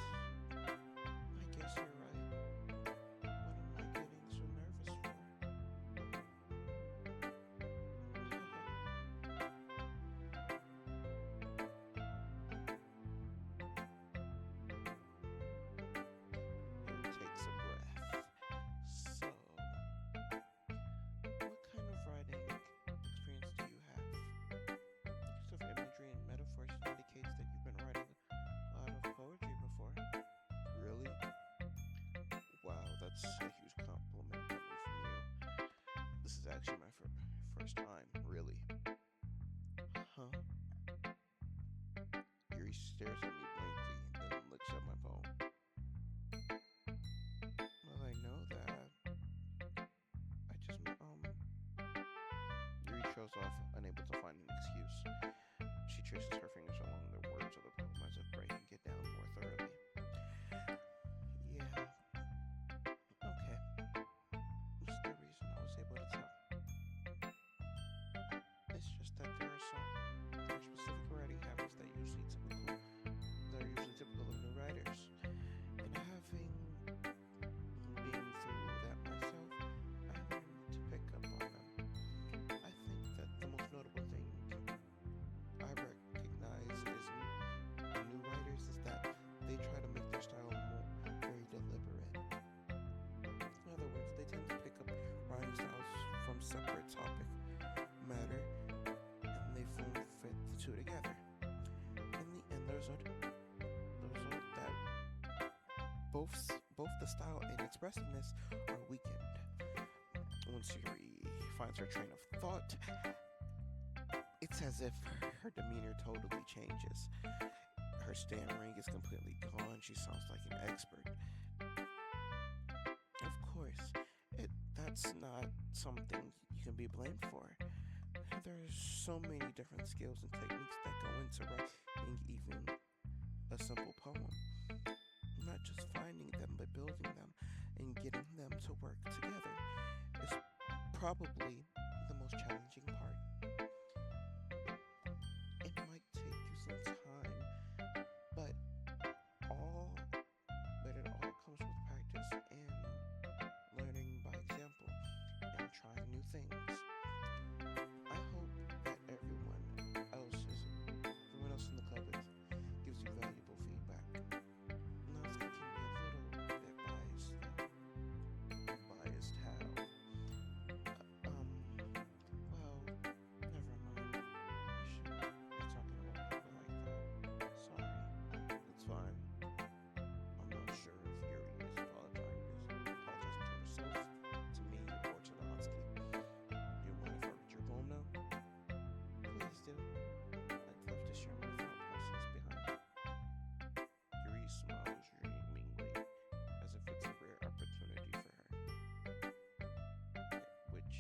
I guess you're right. What am I getting so nervous for? Here takes a breath. So, what kind of writing experience do you have? Use of imagery and metaphors indicates that you've been writing a lot of poetry before. Really? Wow, that's a huge compliment coming from you. This is actually my first time, really. Huh? Yuri stares at me blankly, then looks at my phone. Well, I know that. I just, Yuri trails off, unable to find an excuse. She traces her fingers along the words of the poem as if breaking it down more thoroughly. yeah. Okay. What's the reason I was able to tell? It's just that there are specific writing habits that are usually typical of new writers. And having been through that myself, I learned to pick up on them. I think that the most notable thing I recognize is in new writers is that they try to make their style very deliberate. In other words, they tend to pick up writing styles from separate topic matter, and they fit the two together. In the end, the result that both the style and expressiveness are weakened. Once Yuri finds her train of thought, it's as if her demeanor totally changes. Her stammering is completely gone. She sounds like an expert. Of course, that's not something you can be blamed for. There's so many different skills and techniques that go into writing even a simple poem. Not just finding them, but building them and getting them to work together is probably the most challenging part. It might take you some time, but it all comes with practice and learning by example and trying new things. I hope that everyone else in the club gives you valuable feedback. Ddlc can be a little bit biased though. Biased how? Well, never mind. I shouldn't be talking about people like that. Sorry. It's fine. I'm not sure if Yuri is apologizing to herself, to me, or to Ddlc. Do you mind if I read your poem now? Please do. I'd love to share my thought process behind it. Yuri smiles dreamingly, as if it's a rare opportunity for her. Which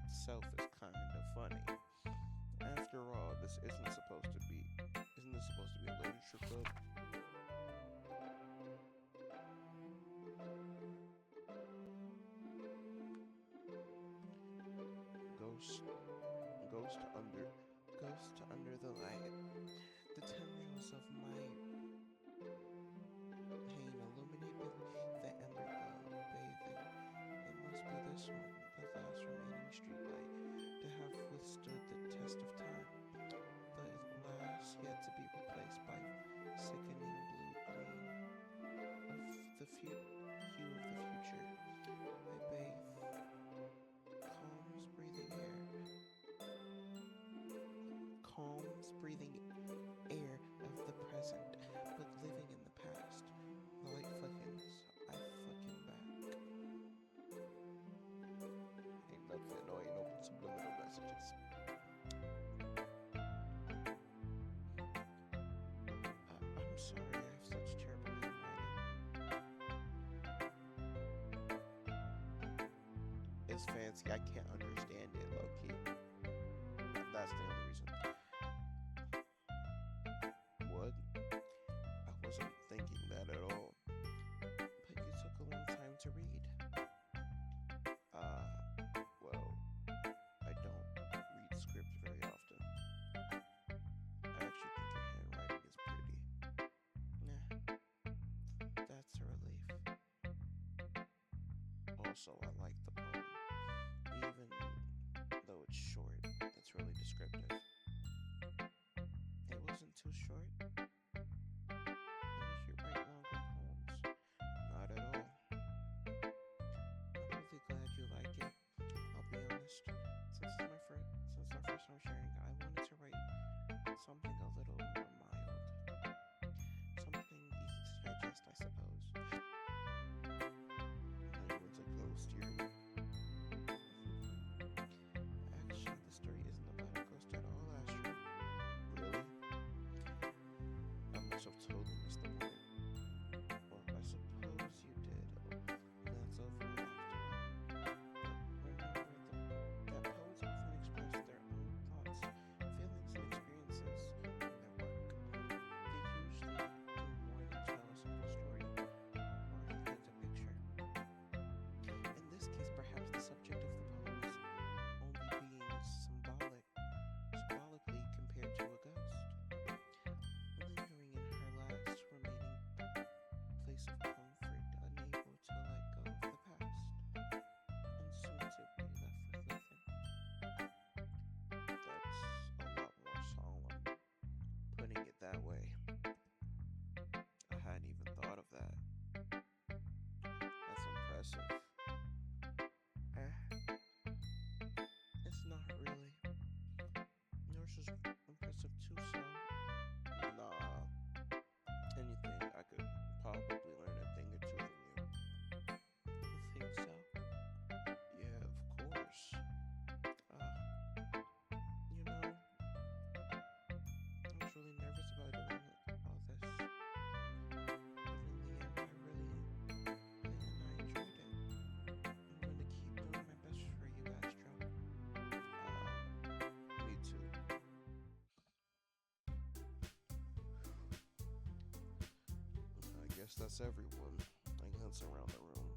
itself is kind of funny. After all, isn't this supposed to be a literature club? Ghost, Ghost under the light. The tendrils of my pain illuminate the ember glow bathing. It must be this one, the last remaining streetlight, to have withstood the test of time. The last yet to be replaced by sickening blue-green of the hue of the future. I bathe calms breathing air of the present, but living in the past. The light flickens, I fucking back. ain't nothing, no subliminal messages. sorry, I have such terrible handwriting. It's fancy. I can't understand it, low key. That's the only reason. What? I wasn't thinking that at all. But you took a long time to read. Uh, well, I don't read scripts very often. I actually think your handwriting is pretty. Nah, that's a relief. Also, I like the poem. Even though it's short, it's really descriptive. It wasn't too short. I usually write longer poems. Not at all. I'm really glad you like it. I'll be honest. Since our first time sharing, I wanted to write something a little more mild. Something easy to digest, I suppose. Like what's a ghost theory? Actually, the story isn't about a ghost at all, Astro. Really? I must have totally missed the point. Well, I suppose you did. That's over after all. But remember that poets often express their own thoughts, feelings, and experiences in their work. They usually do more than tell a simple story or paint a picture. In this case, perhaps the subject of the poems only being symbolically compared to a ghost, lingering in her last remaining place of comfort, unable to let go of the past, and soon to be left with nothing. That's a lot more solemn. Putting it that way. I hadn't even thought of that. That's impressive. Eh, it's not really. Yours is impressive too, so Nah. Anything, I could probably learn a thing or two from you. you think so? Yeah, of course. You know, I was really nervous about doing all this, but in the end, I really enjoyed it. I'm going to keep doing my best for you, Astro. Me too. I guess that's everyone. I glance around the room.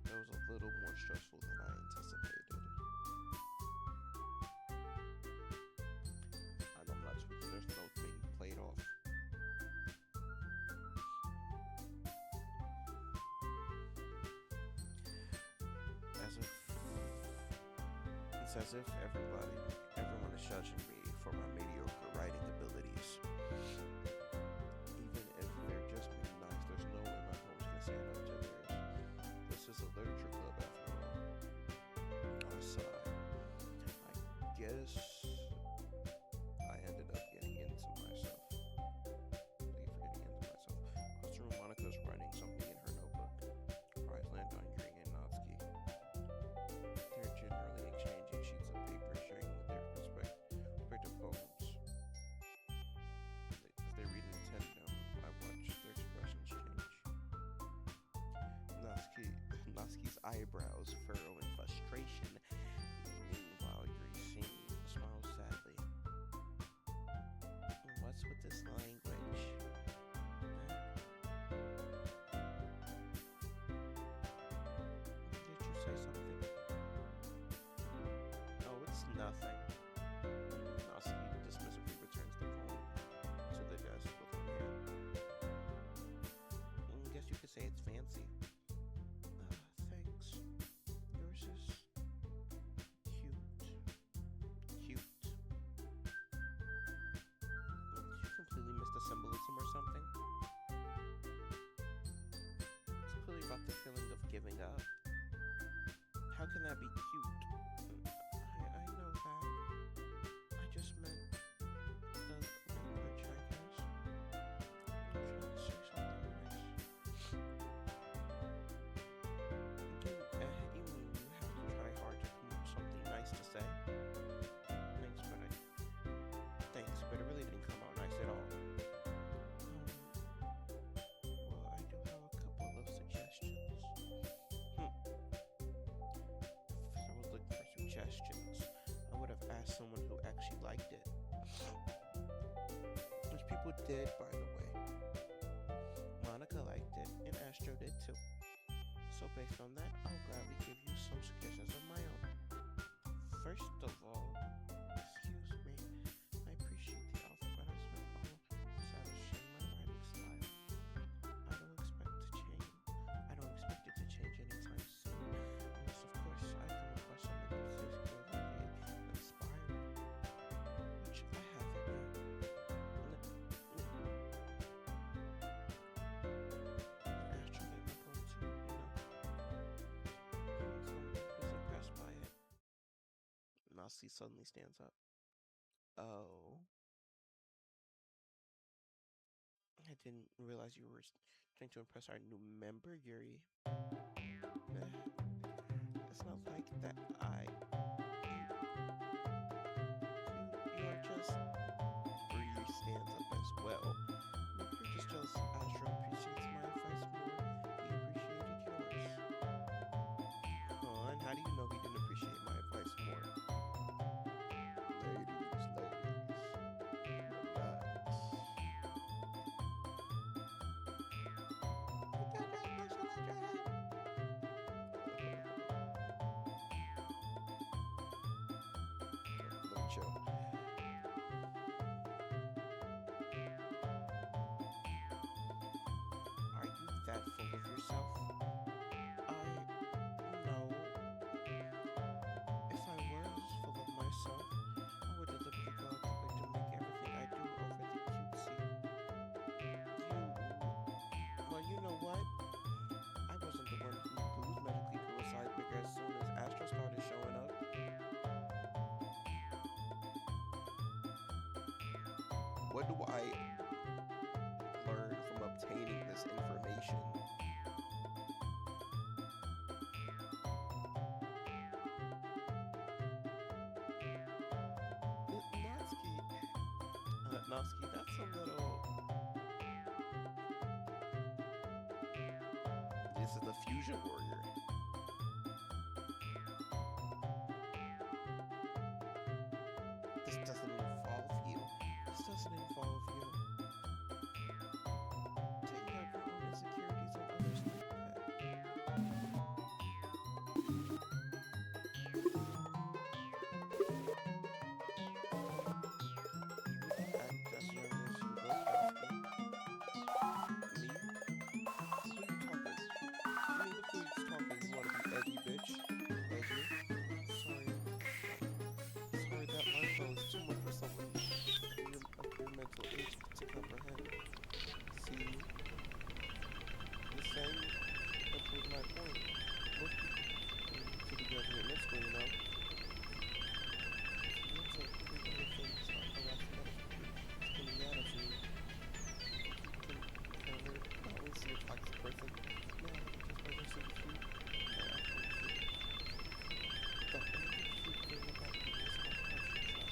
It was a little more stressful than I anticipated. I know I'm not speaking, there's no being played off. As if it's as if everyone is judging me for my mediocre writing abilities. Even if they're just being nice, there's no way my poems can stand up to theirs. This is a literature club after all. I sigh. I guess I ended up getting into myself. Across the room, Monica's writing something in her notebook. Her eyes land on Green and Natsuki. They're generally exchanging sheets of paper, sharing with their respective poems. As they read in tandem, I watch their expressions change. Natsuki's eyebrows furrow in frustration. Meanwhile, Yuri smiles sadly. What's with this language? Did you say something? Oh, it's nothing. Natsuki dismissively returns the poem to the desk with one hand. Guess you could say it's fancy. Thanks. Yours is cute. Cute. Did you completely miss the symbolism or something? It's clearly about the feeling of giving up. How can that be cute? I know that. I just meant the language, I guess. I'm trying to say something nice. You mean you have to try hard to come up with something nice to say? Thanks, but it really didn't come out nice at suggestions. I would have asked someone who actually liked it, which people did, by the way. Monica liked it, and Astro did too. So based on that, I'll gladly give you some suggestions of my own. First of all, excuse me, I appreciate the offer, but I spent all establishing my writing style. I don't expect to change. I don't expect it to change anytime soon, unless of course I come across something particularly inspiring, which I haven't yet. And Astro made my point too, so I was impressed by it. Nasty suddenly stands up. Oh, I didn't realize you were trying to impress our new member, Yuri. It's not like that. You're just. Yuri stands up as well. Maybe you're just jealous Astro appreciates my advice more. He appreciated yours. Huh? And how do you know he didn't appreciate my advice more? Relax. Let me chill. Are you that full of yourself? No. If I was full of myself, I would deliberately go out the way to make everything I do overly cutesy. Well, you know what? I wasn't the one whose boobs magically grew a size bigger as soon as Astro started showing up. What do I learn from obtaining this information? Natsuki, that's a little. This is the fusion warrior. This doesn't involve you. This doesn't involve you. Taking out your own insecurities on others like that. You wouldn't act as young as you look, Natsuki. Me? Who you talking? Me, look who's talking. You wanna be edgy, bitch? Edgy? Sorry. Sorry, that line flow is too much for someone of your mental age to comprehend. See? The same that proves my point. Most people to be graduate middle school, you know. It's a pretty other things are harassing others, screaming attitude. Can counter not only see a toxic person, no, just by their super cute, or actually cute. The only cute thing about people is how harsh you try.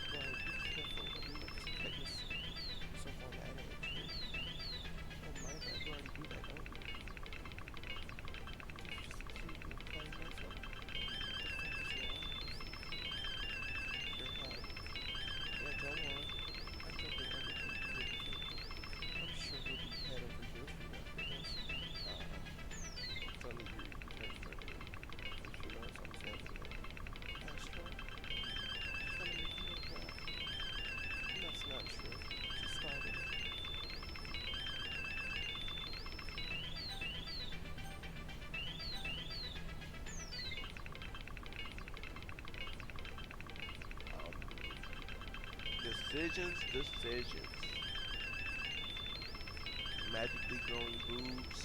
Well, be careful, or you might just cut yourself on that edge here. Oh my bad, you already do that, don't you? Just cute and playing myself. What the fuck is wrong with your head? Yeah, go on. I don't think everything you would think. I'm sure we'll be head over heels for you after this. Funny you returns for me. And she knows I'm standing there. Astro, trying to make you look bad. That's not true. She started it. Decisions. Magically growing boobs.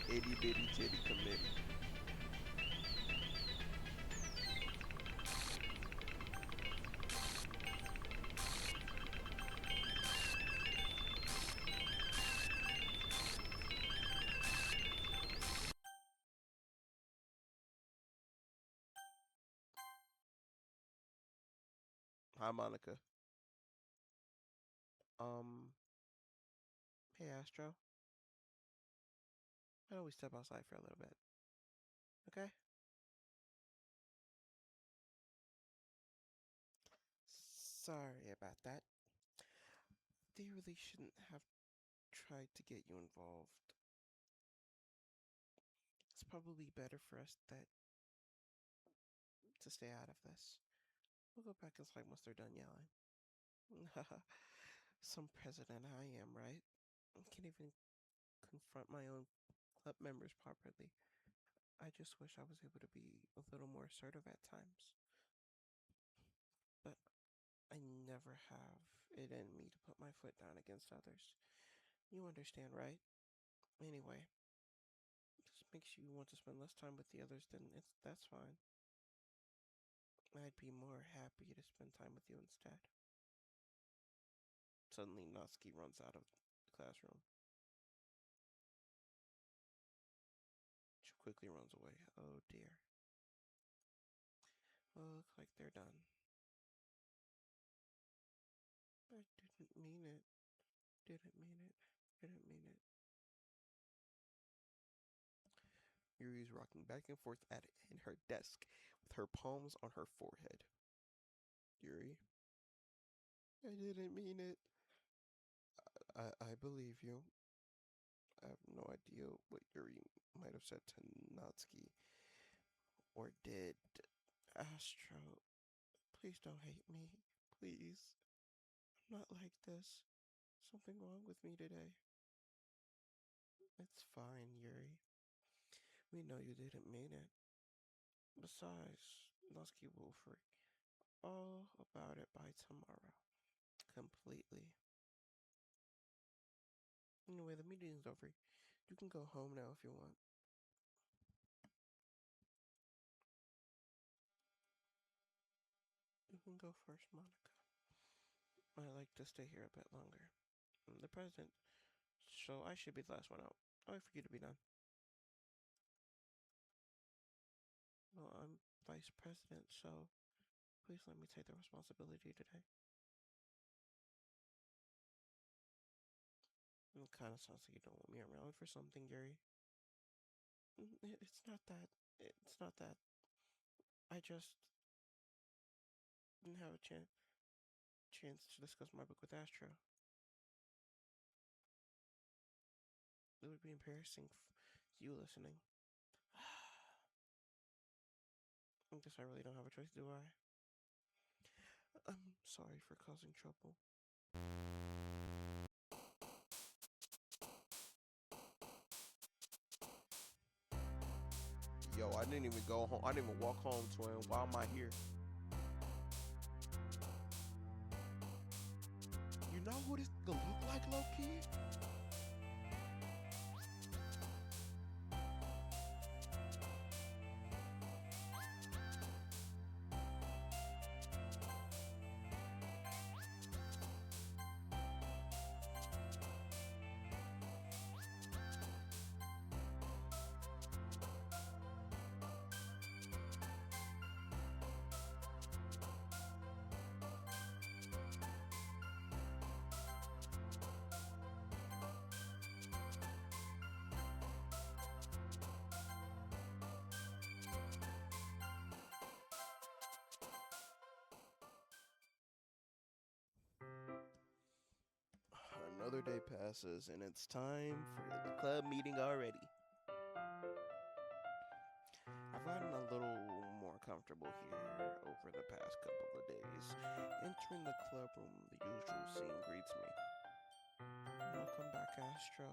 Itty bitty titty committee. Hi, Monica. Um, hey Astro, why don't we step outside for a little bit? Okay? Sorry about that. They really shouldn't have tried to get you involved. It's probably better for us that to stay out of this. We'll go back inside once they're done yelling. Some president I am, right? I can't even confront my own club members properly. I just wish I was able to be a little more assertive at times. But I never have it in me to put my foot down against others. You understand, right? Anyway, this makes you want to spend less time with the others, then that's fine. I'd be more happy to spend time with you instead. Suddenly, Natsuki runs out of the classroom. She quickly runs away. Oh dear. Well, looks like they're done. I didn't mean it. Didn't mean it. Didn't mean it. Yuri's rocking back and forth in her desk with her palms on her forehead. Yuri, I didn't mean it. I believe you. I have no idea what Yuri might have said to Natsuki or did. Astro, please don't hate me. Please. I'm not like this. Something wrong with me today. It's fine, Yuri. We know you didn't mean it. Besides, Natsuki will forget all about it by tomorrow. Completely. Anyway, the meeting's over. You can go home now if you want. You can go first, Monica. I like to stay here a bit longer. I'm the president, so I should be the last one out. I'll wait for you to be done. Well, I'm vice president, so please let me take the responsibility today. It kind of sounds like you don't want me around for something, Yuri. It's not that. It's not that. I just didn't have a chance to discuss my book with Astro. It would be embarrassing you listening. I guess I really don't have a choice, do I? I'm sorry for causing trouble. Yo, I didn't even go home. I didn't even walk home, twin. Why am I here? You know who this could look like, low key? Another day passes, and it's time for the club meeting already. I've gotten a little more comfortable here over the past couple of days. Entering the club room, the usual scene greets me. Welcome back, Astro.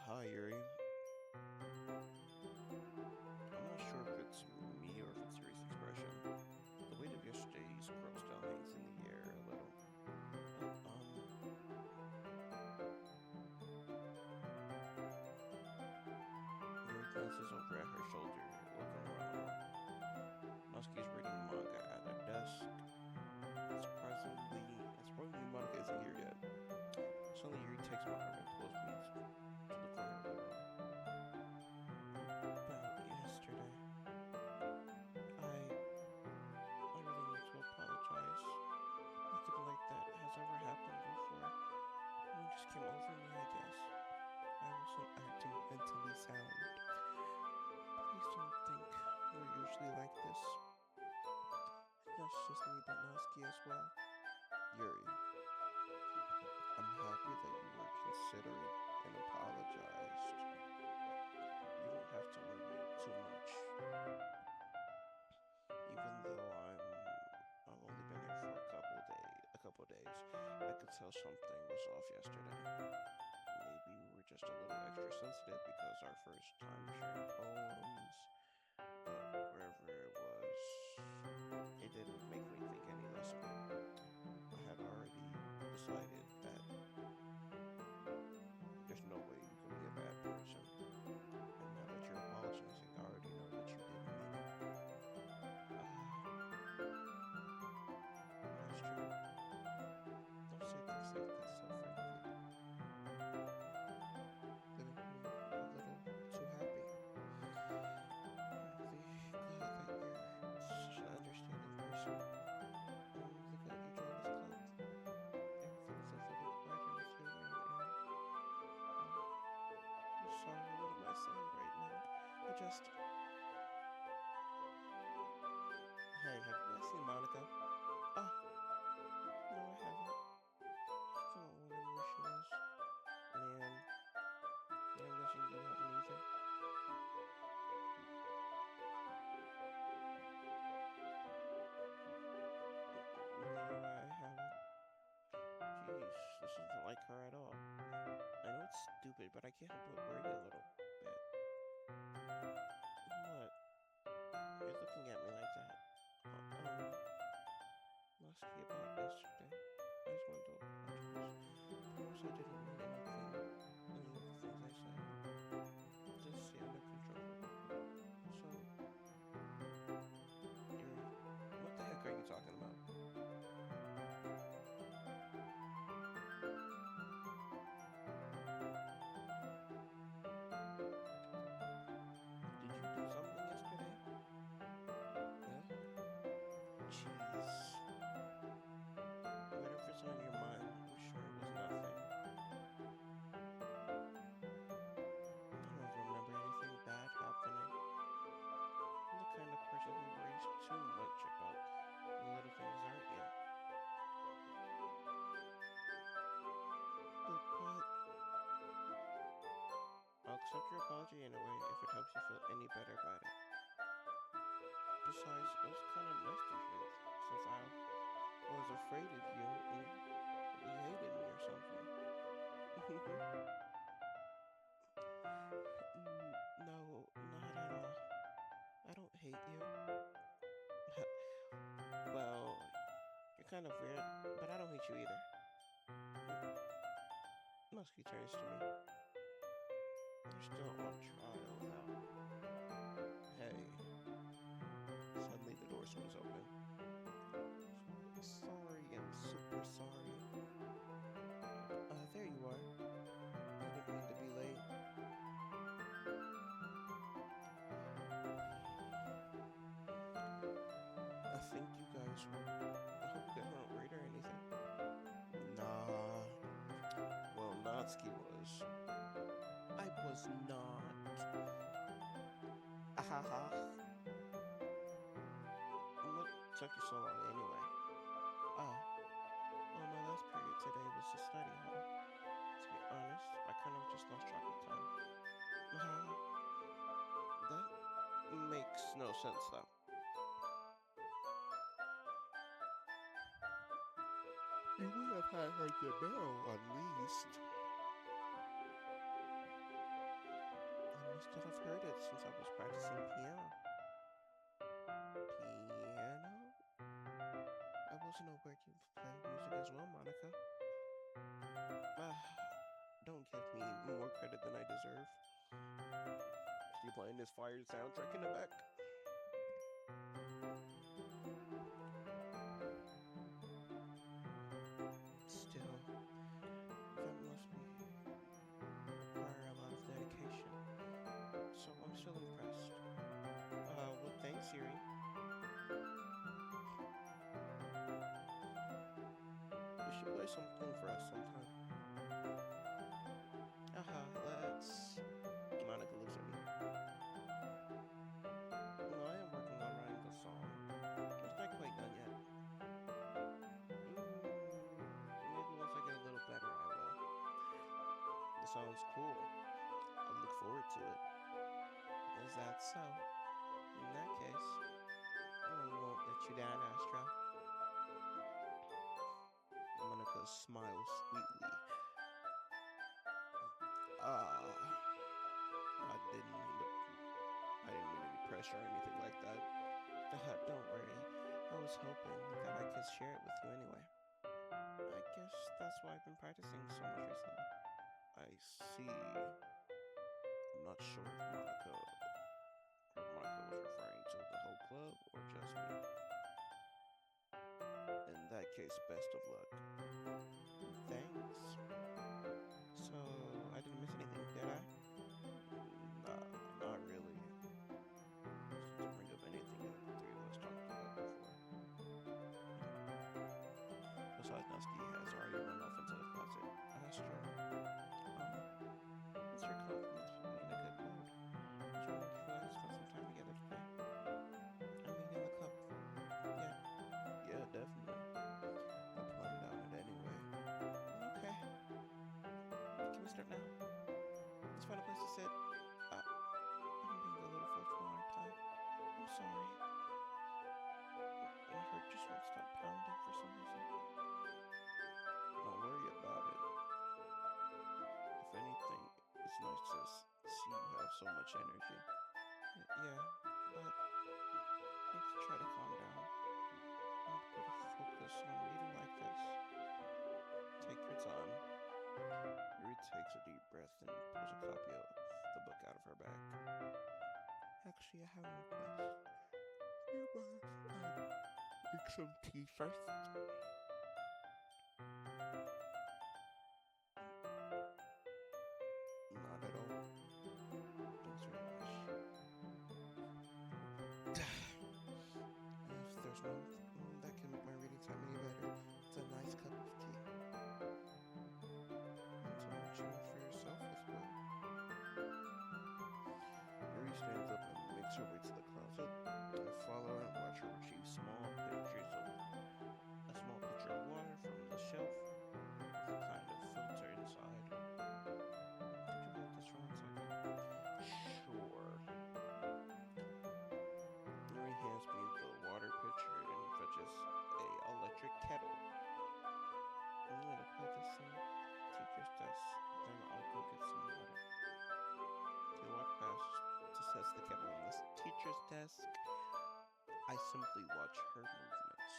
Hi, Yuri. I'm not sure if it's me or if it's Yuri's expression. The weight of yesterday's crow still hangs in the air a little. Yuri glances over at her shoulder, looking around. Natsuki's reading manga at a desk. Surprisingly, Monica isn't here yet. Suddenly, Yuri takes my arm and pulls me to the corner of the room. About yesterday, I really need to apologize. Nothing like that has ever happened before. It just came over me, I guess. I wasn't acting mentally sound. Please don't think we're usually like this. That's just me, but Natsuki as as well. Yuri, I'm happy that you were considerate and apologized. You don't have to worry too much. Even though I've only been here for a couple days, I could tell something was off yesterday. Maybe we were just a little extra sensitive because our first time sharing poems, but wherever it was, it didn't make me think any less of it. I had already decided that there's no way you can be a bad person. And now that you're apologizing, I already know that you didn't mean it. Uh, that's true. Don't say things like that so frankly. They make me a little too happy. I'm really glad that you're such an understanding person. And I'm really glad you joined this club. Everything's a little brighter with you around, and I'm sorry, what am I saying right now? I just. Hey, have you guys seen Monica? Ah, no, I haven't. I kind of wondering where she was. Man, I'm guessing you haven't either. No, I haven't. Jeez, this isn't like her at all. I know it's stupid, but I can't help but worry a little bit. What? You're looking at me like that. Musky about yesterday. I just wanted to apologize. Promise I didn't mean anything. Any of the things I said. Just stay under control. So, Yuri, What the heck are you talking about? Did you do something yesterday? Huh? Jeez. Whatever's on your mind, I'm sure it was nothing. I don't remember anything bad happening. I'm the kind of person who worries too much about little things, aren't you? But I'll accept your apology anyway if it helps you feel any better about it. Besides, it was kind of nice to hear since I was afraid of you and you hated me or something. no, not at all. I don't hate you. Well, you're kind of weird, but I don't hate you either. Muskie turns to me. You're still on trial, though. Hey. Suddenly the door swings open. Sorry, I'm super sorry. There you are. I didn't mean to be late. I think you guys were. I hope you guys weren't worried or anything. Nah. Well, Natsuki was. I was not. Ahaha. What took you so long anyway? Ah, well, my last period today was the study hall. To be honest, I kind of just lost track of time. Ahaha. That makes no sense, though. You would have had heard the bell at least. I must not have heard it since I was practicing piano. Piano? I wasn't aware you play music as well, Monica. Ah, don't give me more credit than I deserve. You playing this fire soundtrack in the back? Still, that must be require a lot of dedication. So I'm still impressed. Well, thanks, Siri. You should play something for us sometime. Let's. Monica looks at me. Well, I am working on writing the song. It's not quite done yet. sounds cool. I look forward to it. Is that so? In that case, we won't let you down, Astro. Monica smiles sweetly. I didn't mean to. I didn't mean any pressure or anything like that. Don't worry. I was hoping that I could share it with you anyway. I guess that's why I've been practicing so much recently. I see. I'm not sure if Monica was referring to the whole club or just me. In that case, best of luck. Thanks. So, I didn't miss anything, did I? Nah, not really. Just to bring up anything that the three of us talked about before. Besides, Nusky has already run off into the closet. Astro, what's your confidence for being in a good mood? I was wondering if we could spend some time together today. I mean, in the club. Yeah. Yeah, definitely. I planned on it anyway. Okay. Can we start now? Let's find a place to sit. I'm being a little forceful, aren't I? I'm sorry. My heart just won't stop pounding for some reason. Don't worry about it. If anything, it's nice to see you have so much energy. Yeah, but I need to try to calm down. Not put a focus on reading like this. Take your time. Yuri takes a deep breath and pulls a copy of the book out of her bag. Actually, I have a request. You mind drink some tea first? Not at all. Thanks very much. If there's one thing that can make my reading time any better, it's a nice cup of tea. And so much you for yourself as well. Yuri stands up and makes her way to the closet. I follow and watch her retrieve a small pitcher of water from the shelf with a kind of filter inside. Could you hold this for 1 second? Sure. Yuri hands me the water pitcher and fetches a electric kettle. I'm gonna put this in teacher's desk, then I'll go get some water. They walk past to set the kettle on the teacher's desk. I simply watch her movements.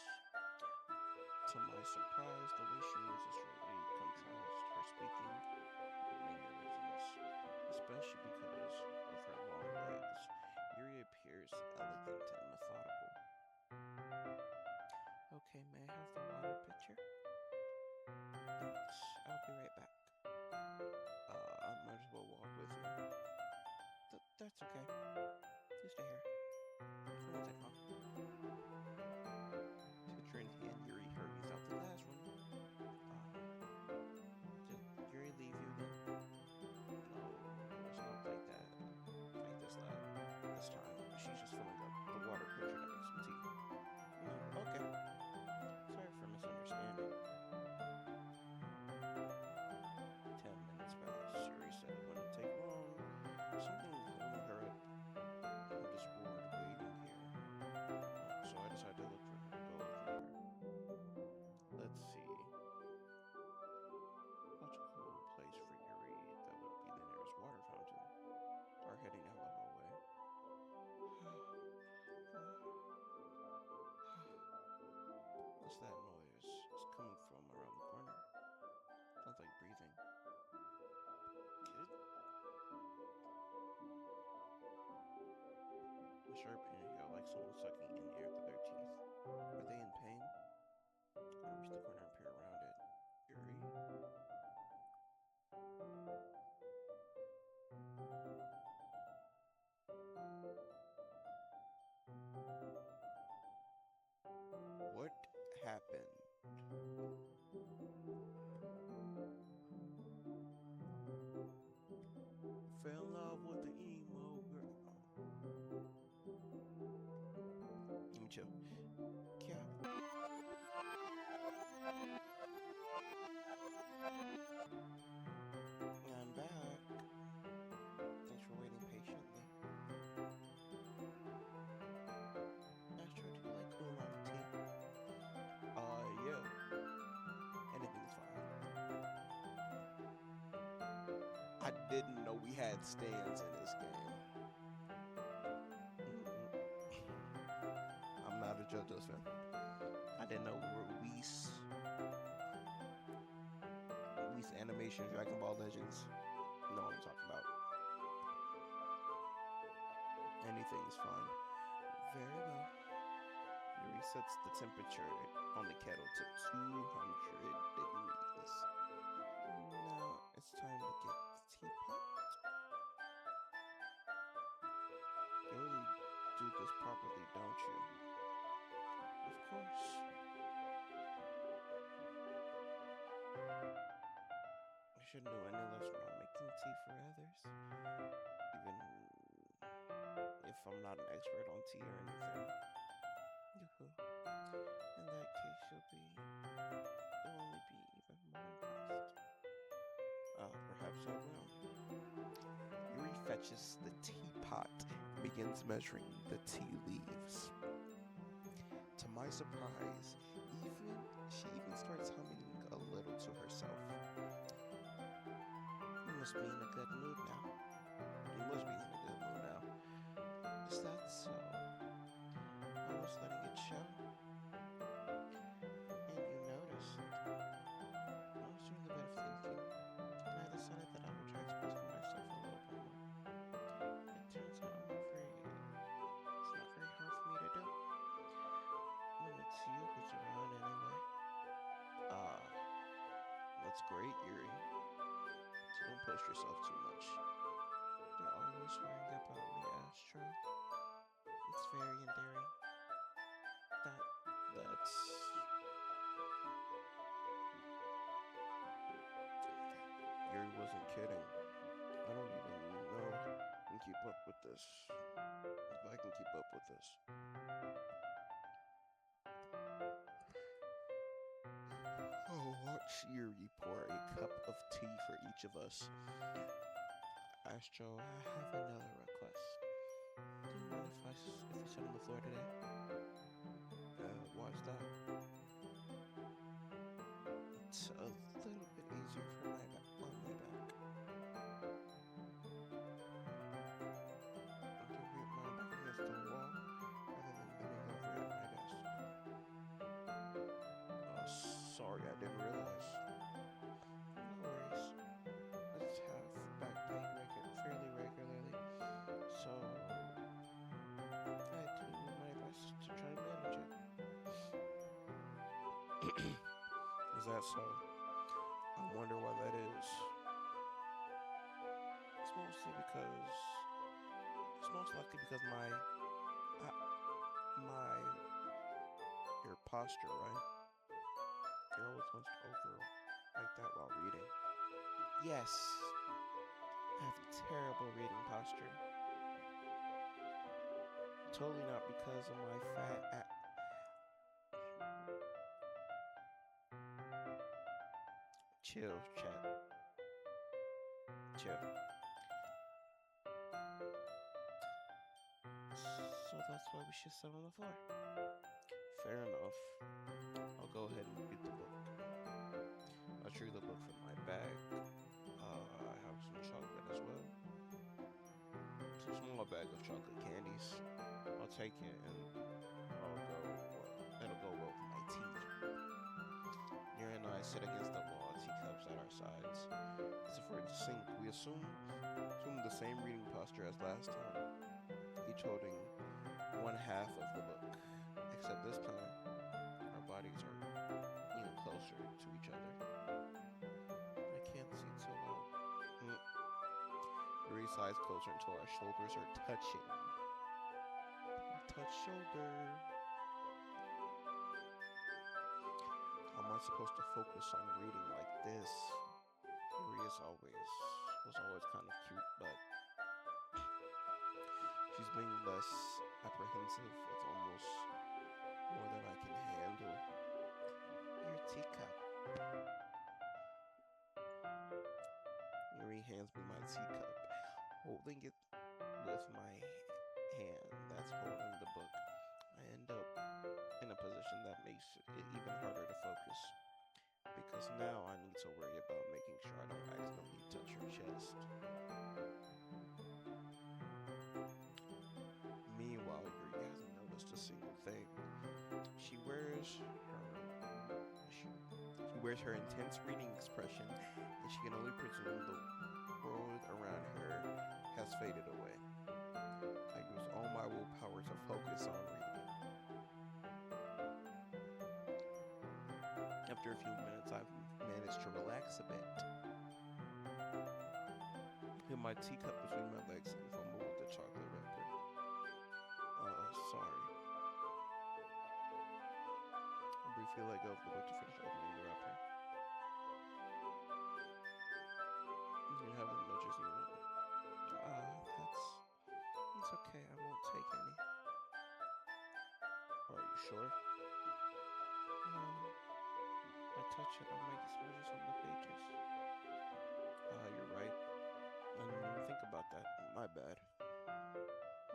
To my surprise, the way she moves is really contrasts her speaking mannerisms, especially because of her long legs. Yuri appears elegant and methodical. Okay, may I have the water pitcher? Thanks. I'll be right back. I might as well walk with you. That's okay. You stay here. For 1 second, huh? Pitcher in hand, Yuri hurries out the classroom. Did Yuri leave you again? No, it's not like that. Like this loud. This time, she's just filling up the water pitcher to make some tea. Okay. Sorry for misunderstanding. 10 minutes pass. Yuri said it wouldn't take long. Something holding her up. I'm just bored waiting here. So I decided to go look for her. Let's see. Logical place for Yuri that would be the nearest water fountain. Are heading down the hallway. What's that noise? It's coming from around the corner. Sounds like breathing. Good. A sharp inhale, like someone sucking in air through their teeth. Are they in pain? I reach the corner and peer around it. Yuri? What happened? Fell in love with the emo girl. Let me chill. Yeah. I'm back. Didn't know we had stands in this game. I'm not a JoJo's fan. I didn't know Whis Animation Dragon Ball Legends. You know what I'm talking about. Anything's fine. Very well. It resets the temperature on the kettle to 200 degrees. Now it's time to get the teapot. You really do this properly, don't you? Of course. I shouldn't do any less when I'm making tea for others. Even if I'm not an expert on tea or anything. Yoo-hoo. In that case, you'll only be even more impressed. Perhaps I will. Yuri fetches the teapot and begins measuring the tea leaves. To my surprise, she even starts humming a little to herself. You must be in a good mood now. You must be in a good mood now. Is that so? I was letting it show. And you noticed. I was doing a bit of thinking, and I decided that I would try expressing myself a little bit more. It turns out it's not very hard for me to do. When it's you who's around anyway. Ah, that's great, Yuri. So don't push yourself too much. You're always worrying about me, Astro. It's very endearing. That's... Yuri wasn't kidding. I don't even know if I can keep up with this. If I can keep up with this. Oh, watch Yuri pour a cup of tea for each of us. Astro, I have another request. Do you mind if we sit on the floor today? Why's that? It's a little bit easier for on my back. I can get my back against the wall rather than bending over at my desk. Sorry, I didn't realize. No worries. I just have back pain fairly regularly, so I do my best to try to manage it. Is that so? I wonder why that is. It's most likely because your posture, right? You're always hunched over like that while reading. Yes, I have terrible reading posture. Totally not because of my fat. Chill, chat. Chill. So that's why we should sit on the floor. Fair enough. I'll go ahead and read the book. I drew the book from my bag. I have some chocolate as well. It's a small bag of chocolate candies. I'll take it and it'll go well with my tea. Yuri and I sit against the wall, teacups at our sides. As if we're in sync, we assume the same reading posture as last time, each holding one half of the book, except this time our bodies are even closer to each other. I can't see too well. Yuri's sides closer until our shoulders are touching. Touch shoulder. How am I supposed to focus on reading like this? Yuri was always kind of cute, but she's being less apprehensive. It's almost more than I can handle. Your teacup. Yuri hands me my teacup, holding it with my hand that's holding the book. I end up in a position that makes it even harder to focus, because now I need to worry about making sure I don't accidentally touch her chest. Meanwhile, Yuri hasn't noticed a single thing. She wears she wears her intense reading expression, and she can only presume the world around her has faded away. I use all my willpower to focus on reading. After a few minutes, I've managed to relax a bit. Put my teacup between my legs and fumble with the chocolate wrapper. Sorry. I briefly let go of the book to finish opening the wrapper. You can have as much as you want. It's okay. I won't take any. Are you sure? No. I touch it. I'll make smudges on the pages. You're right. I didn't even think about that. My bad.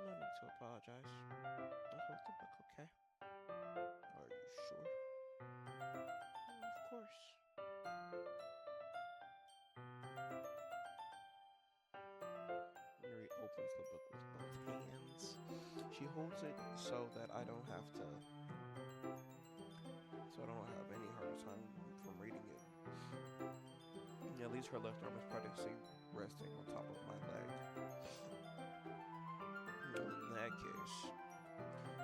No need to apologize. I'll hold the book, okay? Are you sure? Of course. Yuri opens the book with both hands. She holds it so that I don't have any harder time from reading it. At least her left arm is practically resting on top of my leg. In that case,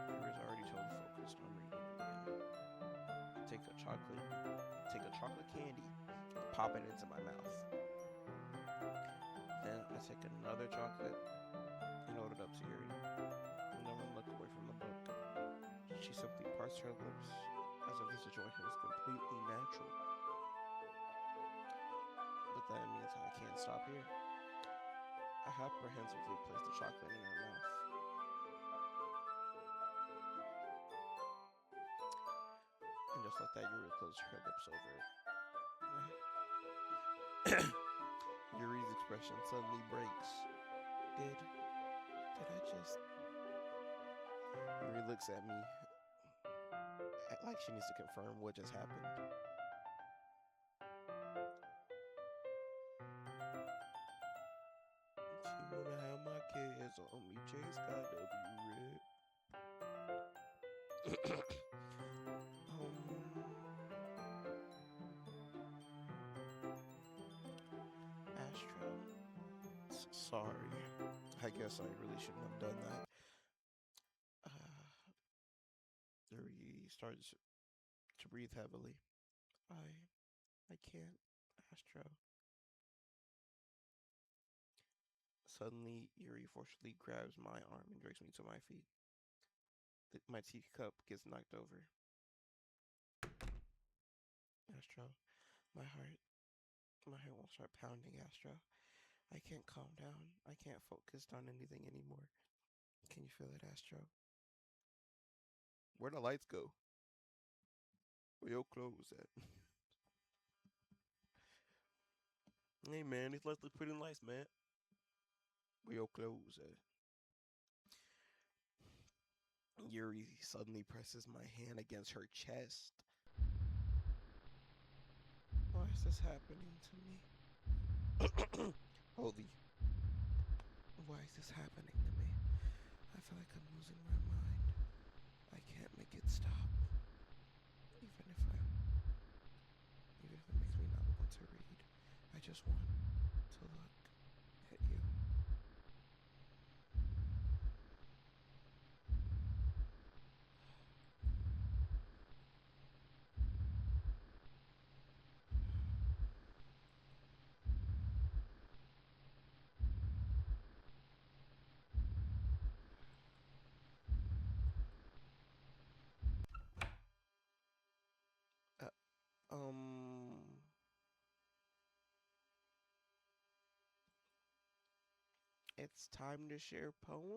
Yuri's already totally focused on reading again. Take a chocolate candy, pop it into my mouth. Then I take another chocolate and hold it up to Yuri. And then look away from the book. She simply parts her lips as if the situation is completely natural. But that means I can't stop here. I apprehensively place the chocolate in her mouth. And just like that, Yuri closed her lips over it. Yuri's expression suddenly breaks. Did I just... Yuri looks at me like she needs to confirm what just happened. She wanna have my kids on me, Chase got W red. Astro, sorry. I guess I really shouldn't have done that. Yuri starts to breathe heavily. I can't, Astro. Suddenly, Yuri forcefully grabs my arm and drags me to my feet. My teacup gets knocked over. Astro, my heart won't start pounding, Astro. I can't calm down. I can't focus on anything anymore. Can you feel it, Astro? Where'd the lights go? Where your clothes at? Hey man, these lights look pretty nice, man. Where your clothes at? Yuri suddenly presses my hand against her chest. Why is this happening to me? Holy. Why is this happening to me? I feel like I'm losing my mind. I can't make it stop. Even if it makes me not want to read. I just want to look at you. It's time to share poems?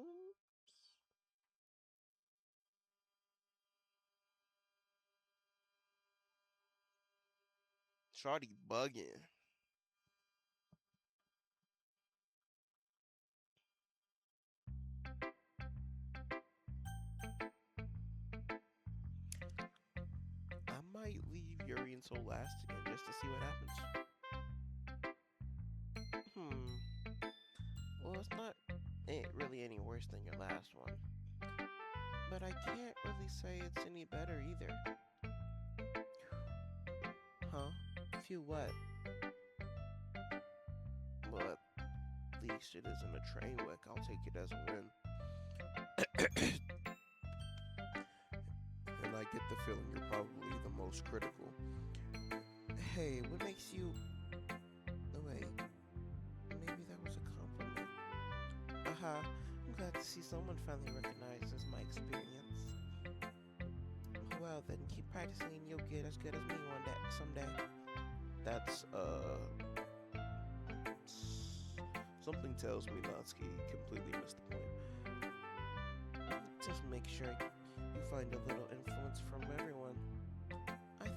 Shawty bugging. I might leave Yuri until last again just to see what happens. worse than your last one. But I can't really say it's any better either. Huh? Few what? Well, at least it isn't a train wreck. I'll take it as a win. And I get the feeling you're probably the most critical. Hey, what makes you... Oh, wait. Maybe that was a compliment. Aha, I'm glad to see someone finally recognizes my experience. Well, then keep practicing and you'll get as good as me someday. That's, something tells me Natsuki completely missed the point. Just make sure you find a little influence from everyone. I think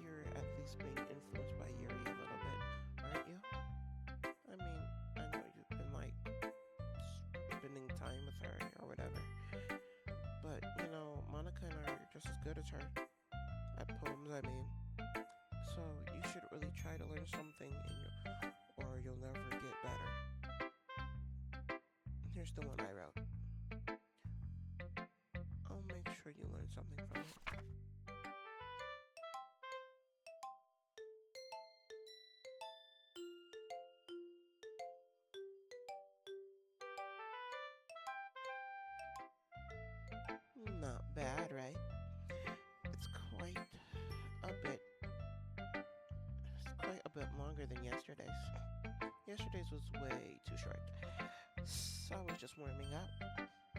you're at least being influenced by Yuri a little bit, aren't you? I mean, I know you've been like spending time with her or whatever, but you know, Monica and I are just as good as her at poems. I mean, so you should really try to learn something or you'll never get better. Here's the one I wrote. I'll make sure you learn something from it. Not bad, right? It's quite a bit. It's quite a bit longer than yesterday's. Yesterday's was way too short. So I was just warming up.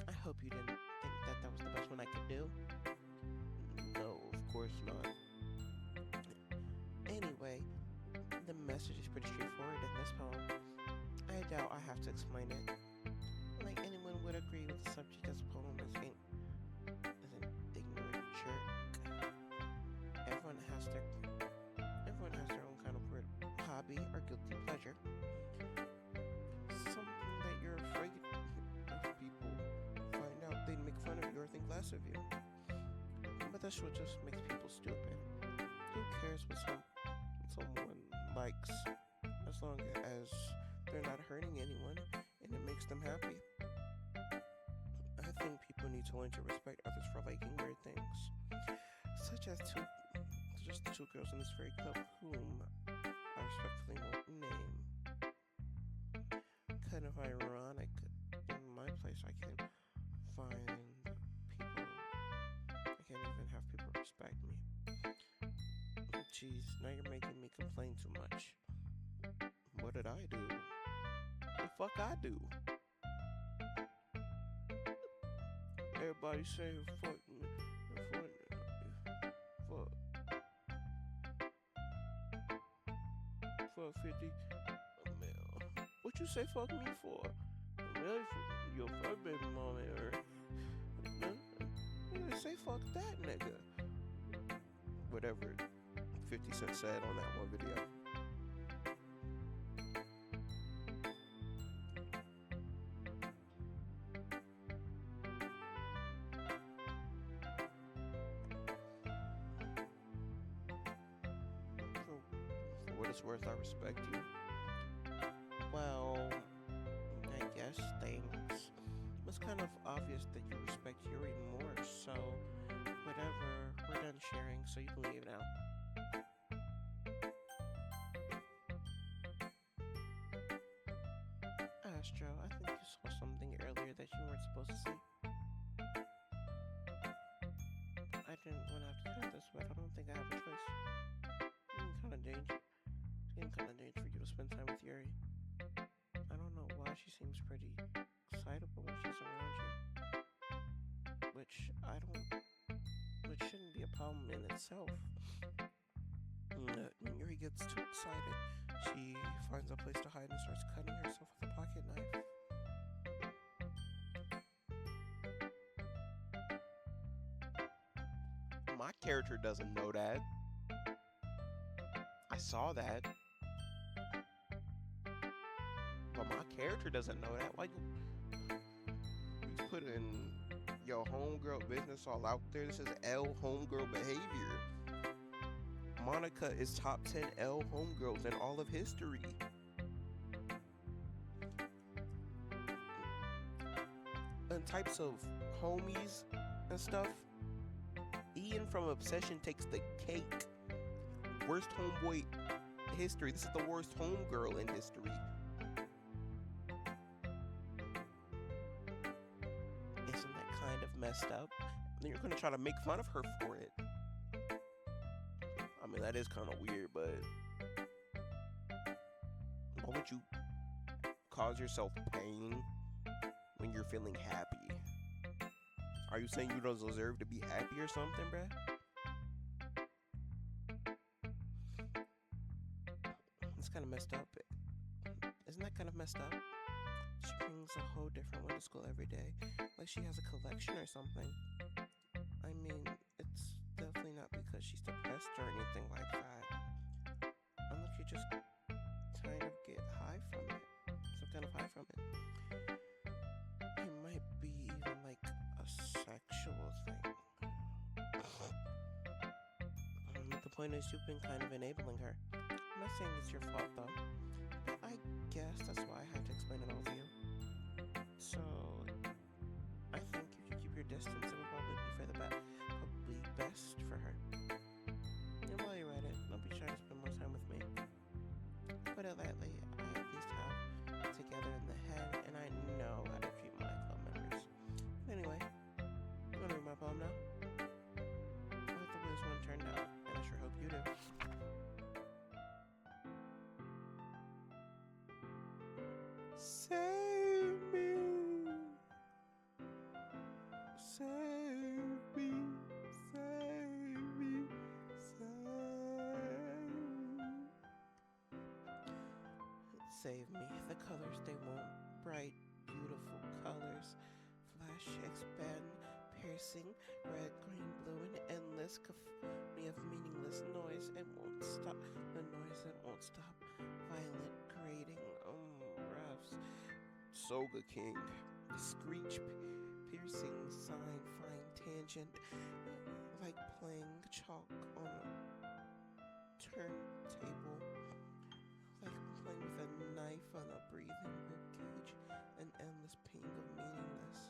I hope you didn't think that was the best one I could do. No, of course not. Anyway, the message is pretty straightforward in this poem. I doubt I have to explain it. Like anyone would agree with the subject of the poem is an ignorant jerk. Everyone has their own kind of weird hobby or guilty pleasure. Something that you're afraid of people find out they'd make fun of you or think less of you. But that's what just makes people stupid. Who cares what someone likes as long as they're not hurting anyone and it makes them happy? I think people need to learn to respect others for liking weird things, such as the two girls in this fairy club whom I respectfully won't name. Kind of ironic. In my place, I can't even have people respect me. Jeez, now you're making me complain too much. What did I do? The fuck I do? Everybody say fuck me. Fuck 50. What you say fuck me for? Really? For your first baby mama or... Say fuck that nigga. Whatever 50 Cent said on that one video. For what it's worth, I respect you. Well, I guess thanks. It's kind of obvious that you respect Yuri more, so whatever, we're done sharing, so you can leave now. Astro, I think you saw something earlier that you weren't supposed to see. I didn't want to have to do this, but I don't think I have a choice. It's getting kind of dangerous. It's getting kind of dangerous for you to spend time with Yuri. I don't know why she seems pretty excitable when she's around you. Which shouldn't be a problem in itself. Yuri gets too excited. She finds a place to hide and starts cutting herself with a pocket knife. My character doesn't know that. I saw that. But my character doesn't know that. Why you putting your homegirl business all out there? This is L homegirl behavior. Monica is top 10 L homegirls in all of history. different types of homies and stuff, Ian from Obsession takes the cake. Worst homeboy history. This is the worst homegirl in history. Isn't that kind of messed up? And then you're gonna try to make fun of her for it. I mean, that is kind of weird, but why would you cause yourself pain when you're feeling happy? Are you saying you don't deserve to be happy or something, bruh? It's kind of messed up. Isn't that kind of messed up? She brings a whole different one to school every day, like she has a collection or something. I mean, it's definitely not because she's depressed or anything like that. Unless you just kind of get high from it, some kind of high from it. It might be even like a sexual thing. The point is, you've been kind of enabling her. I'm not saying it's your fault though, but I guess that's why I had to explain it all to you. So, I think if you keep your distance, it would probably be for the probably best for her. And while you're at it, don't be shy to spend more time with me. Put it lightly, I at least have together in the head, and I know how to treat my club members. Anyway, you wanna read my poem now? I hope the way this one turned out, and I sure hope you do. Save me, save me, save me, save me. Save me. The colors they want, bright, beautiful colors. Flash, expand, piercing, red, green, blue, and endless cacophony of meaningless noise. It won't stop. The noise that won't stop. Violent, grating, roughs. Soga King. Screech, piercing, sign, fine, tangent. Like playing chalk on a turntable. Like playing with a knife on a breathing ribcage. An endless ping of meaningless.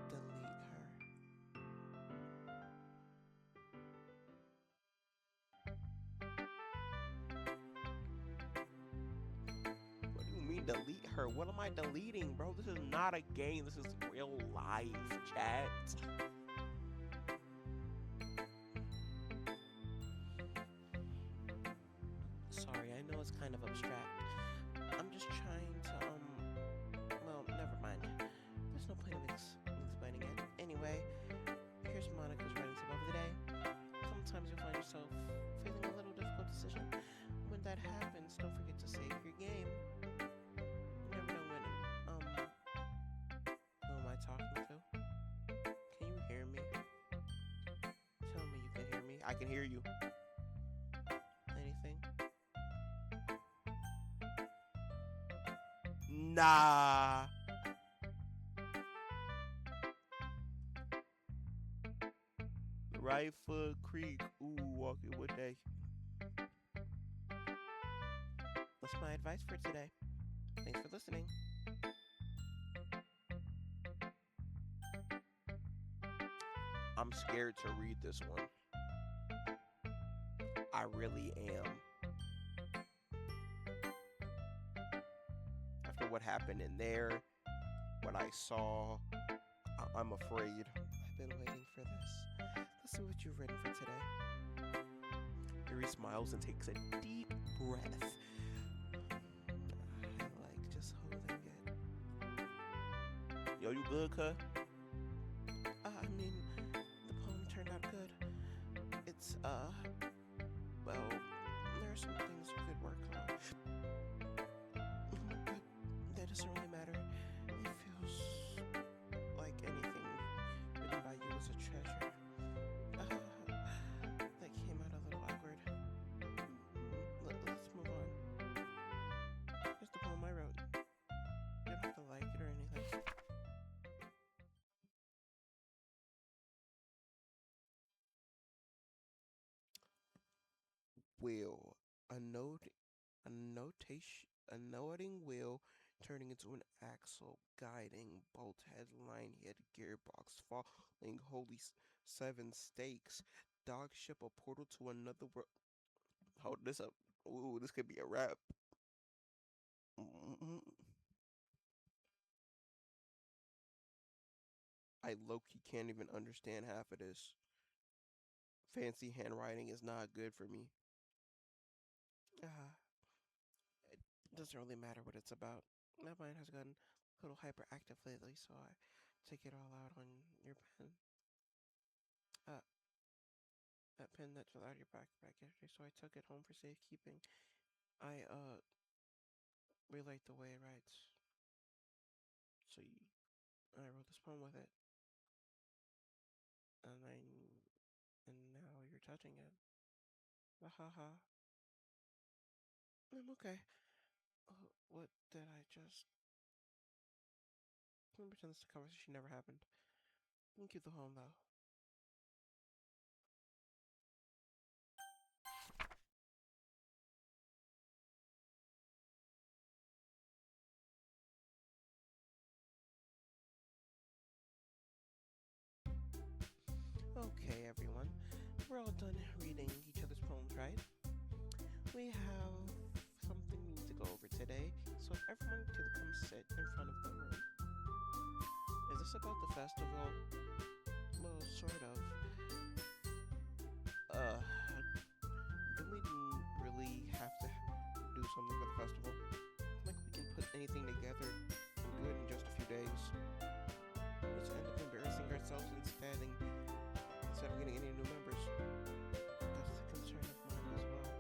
Delete her. What do you mean delete her? What am I deleting, bro? This is not a game. This is real life, chat. Sorry, I know it's kind of abstract. I'm just trying to, well, never mind. There's no point of explaining it. Anyway, here's Monica's writing tip of the day. Sometimes you'll find yourself facing a little difficult decision. When that happens, don't forget to save your game. You never know when, who am I talking to? Can you hear me? Tell me you can hear me. I can hear you. Anything? Nah. Right Foot Creek. Ooh, walking what day? That's my advice for today. Thanks for listening. I'm scared to read this one. I really am. After what happened in there, what I saw, I'm afraid. I've been waiting for this. Let's see what you've written for today. Yuri smiles and takes a deep breath. I like just holding it. Yo, you good, cuh? I mean, the poem turned out good. It's, well, there are some things you could work on. But that doesn't really matter. It feels like anything written by you is a treasure. That came out a little awkward. Let's move on. Here's the poem I wrote. You don't have to like it or anything. Will. A noting wheel turning into an axle, guiding, bolt head, line head, gearbox, falling, holy seven stakes, dog ship, a portal to another world. Hold this up. Ooh, this could be a rap. Mm-mm. I low-key can't even understand half of this. Fancy handwriting is not good for me. It doesn't really matter what it's about. My mind has gotten a little hyperactive lately, so I take it all out on your pen. Uh, that pen that fell out of your backpack yesterday, so I took it home for safekeeping. I relate the way it writes. So I wrote this poem with it, and now you're touching it. Ha ha ha. I'm okay. What did I just? Let me pretend this conversation never happened. You can keep the home though. Okay, everyone. We're all done reading each other's poems, right? We have something we need to go over today, so if everyone could come sit in front of the room. Is this about the festival? Well, sort of. Uh, do we really have to do something for the festival? Like we can put anything together good in just a few days. Let's end up embarrassing ourselves instead of getting any new members. That's the concern of mine as well.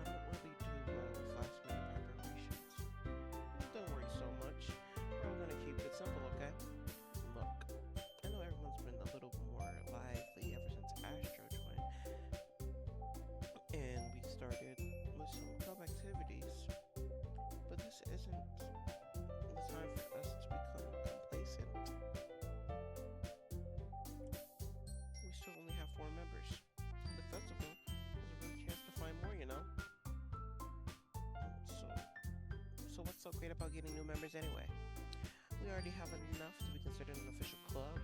I don't really do well with last minute preparations. Don't worry so much. We're all gonna keep it simple, okay? Look, I know everyone's been a little more lively ever since Astro joined, and we started with some club activities. But this isn't the time for us to become complacent. We still only have 4 members. The festival is a real chance to find more, you know? So, so what's so great about getting new members anyway? We already have enough to be considered an official club.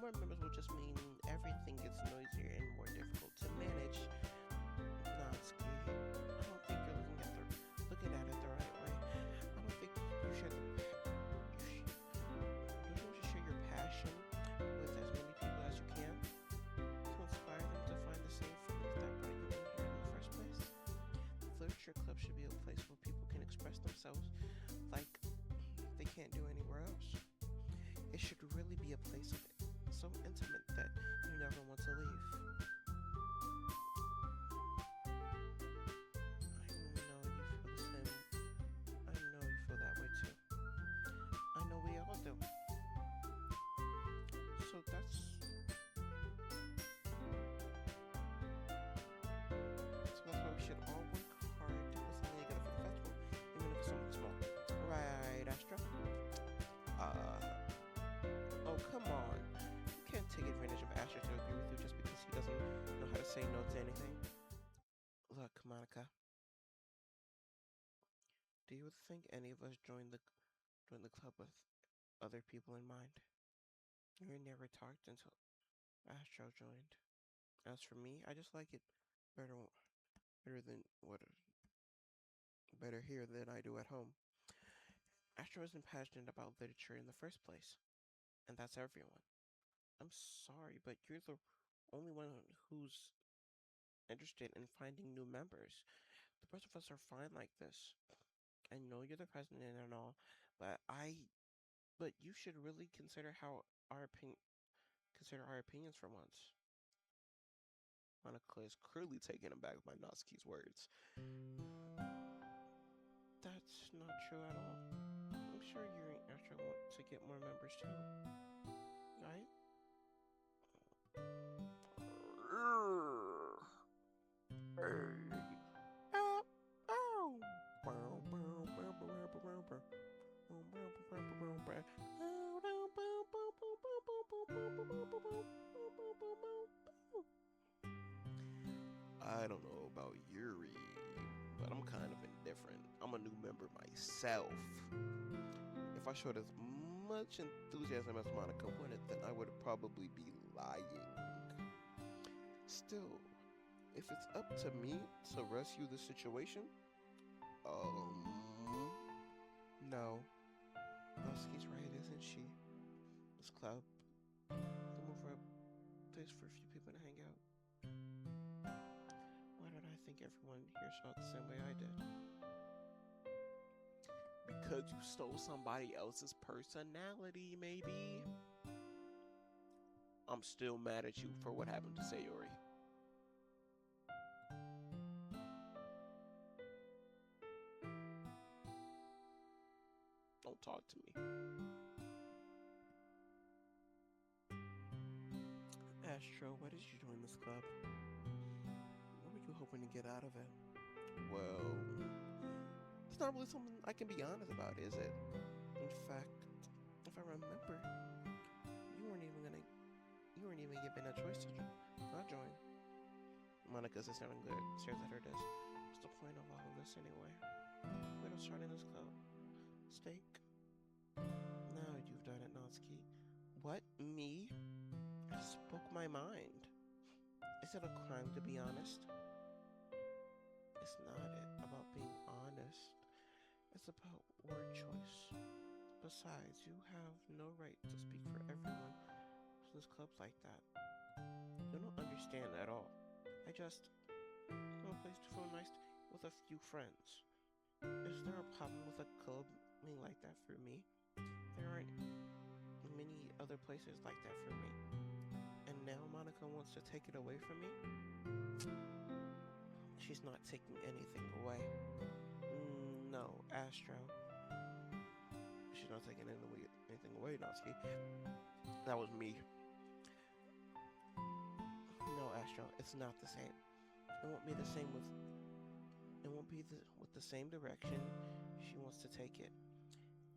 More members will just mean everything gets noisier and more difficult to manage. Nah, Ski, I don't think you're looking at it the right way. I don't think you should. Don't you share your passion with as many people as you can to inspire them to find the same feelings that brought you in here in the first place? The Literature Club should be a place where people can express themselves like they can't do anywhere else. It should really be a place so intimate that you never want to leave. I know you feel that way too. I know we all do. So that's why we should all work hard to put something together for the festival, even if it's something small. Right, Astra? Oh, come on. You can't take advantage of Astra to agree with you just because he doesn't know how to say no to anything. Look, Monica, do you think any of us joined the club with other people in mind? We never talked until Astro joined. As for me, I just like it better better than what better here than I do at home. Astro isn't passionate about literature in the first place, and that's everyone. I'm sorry, but you're the only one who's interested in finding new members. The rest of us are fine like this. I know you're the president and all, but you should really consider our opinions for once. Monica is clearly taken aback by Natsuki's words. That's not true at all. I'm sure you and Astro want to get more members too, right? I don't know about Yuri, but I'm kind of indifferent. I'm a new member myself. If I showed as much enthusiasm as Monica wanted, then I would probably be lying. Still, if it's up to me to rescue the situation, no. Ddlc's right, isn't she? This club, the move for a place for a few people to hang out. Why don't I think everyone here saw it the same way I did? Because you stole somebody else's personality, maybe? I'm still mad at you for what happened to Sayori. Don't talk to me. Astro, why did you join this club? What were you hoping to get out of it? Well, it's not really something I can be honest about, is it? In fact, if I remember, you weren't even given a choice to not join. Monica says something good, stares at her desk. What's the point of all of this anyway? We're starting this club. Steak. Now you've done it, Natsuki. What? Me? I spoke my mind. Is it a crime to be honest? It's not about being honest. It's about word choice. Besides, you have no right to speak for everyone who's in this club like that. You don't understand at all. I just want a place to feel nice with a few friends. Is there a problem with a club being like that for me? There aren't many other places like that for me. And now Monica wants to take it away from me? She's not taking anything away. No, Astro. She's not taking anything away, Natsuki. That was me. No, Astro, it's not the same. It won't be the same with. It won't be with the same direction she wants to take it.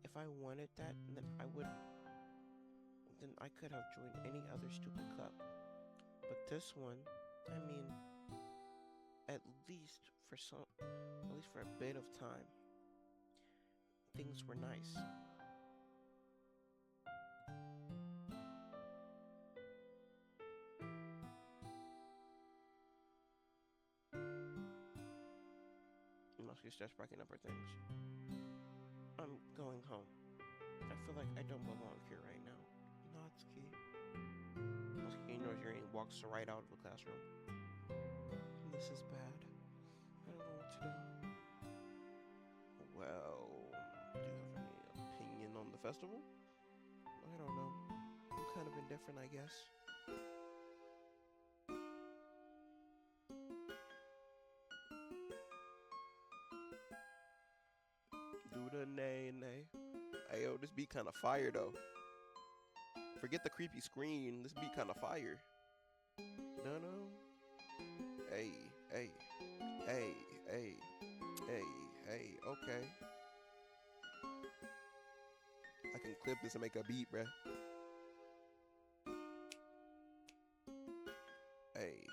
If I wanted that, then I would. Then I could have joined any other stupid club. But this one, I mean, at least for a bit of time, things were nice. Natsuki starts packing up her things. I'm going home. I feel like I don't belong here right now. Natsuki. Natsuki ignores your and walks right out of the classroom. This is bad. I don't know what to do. Well, do you have any opinion on the festival? I don't know. I'm kind of indifferent, I guess. Do the nay. Ayo, this beat kind of fire though. Forget the creepy screen. This beat kind of fire. No. Hey. Okay. I can clip this and make a beat, bruh. Hey.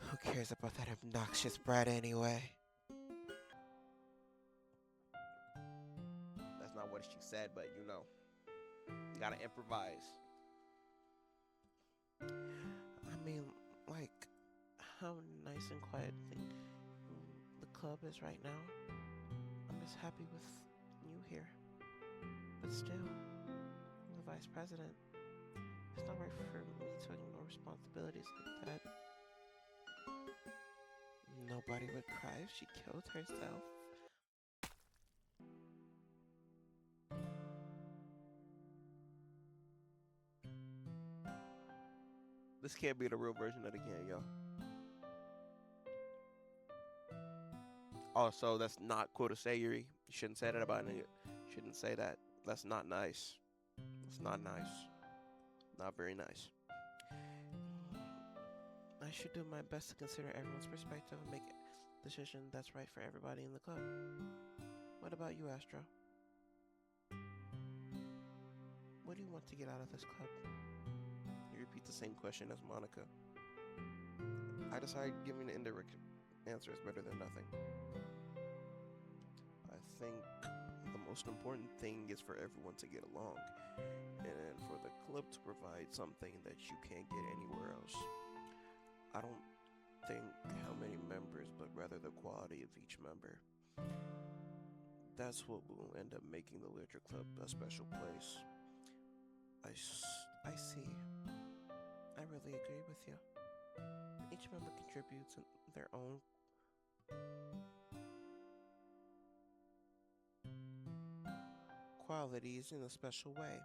Who cares about that obnoxious brat anyway? That's not what she said, but you know. You gotta improvise. I mean, like, how nice and quiet the club is right now. I'm just happy with you here. But still, I'm the vice president. It's not right for me to ignore responsibilities like that. Nobody would cry if she killed herself. This can't be the real version of the can, yo. Also, that's not quote a Sayuri. You shouldn't say that about it. You shouldn't say that. That's not nice. That's not nice. Not very nice. I should do my best to consider everyone's perspective and make a decision that's right for everybody in the club. What about you, Astro? What do you want to get out of this club? You repeat the same question as Monica. I decided giving an answer is better than nothing. I think the most important thing is for everyone to get along, and for the club to provide something that you can't get anywhere else. I don't think how many members, but rather the quality of each member. That's what will end up making the literature club a special place. I see. I really agree with you. Each member contributes in their own qualities in a special way.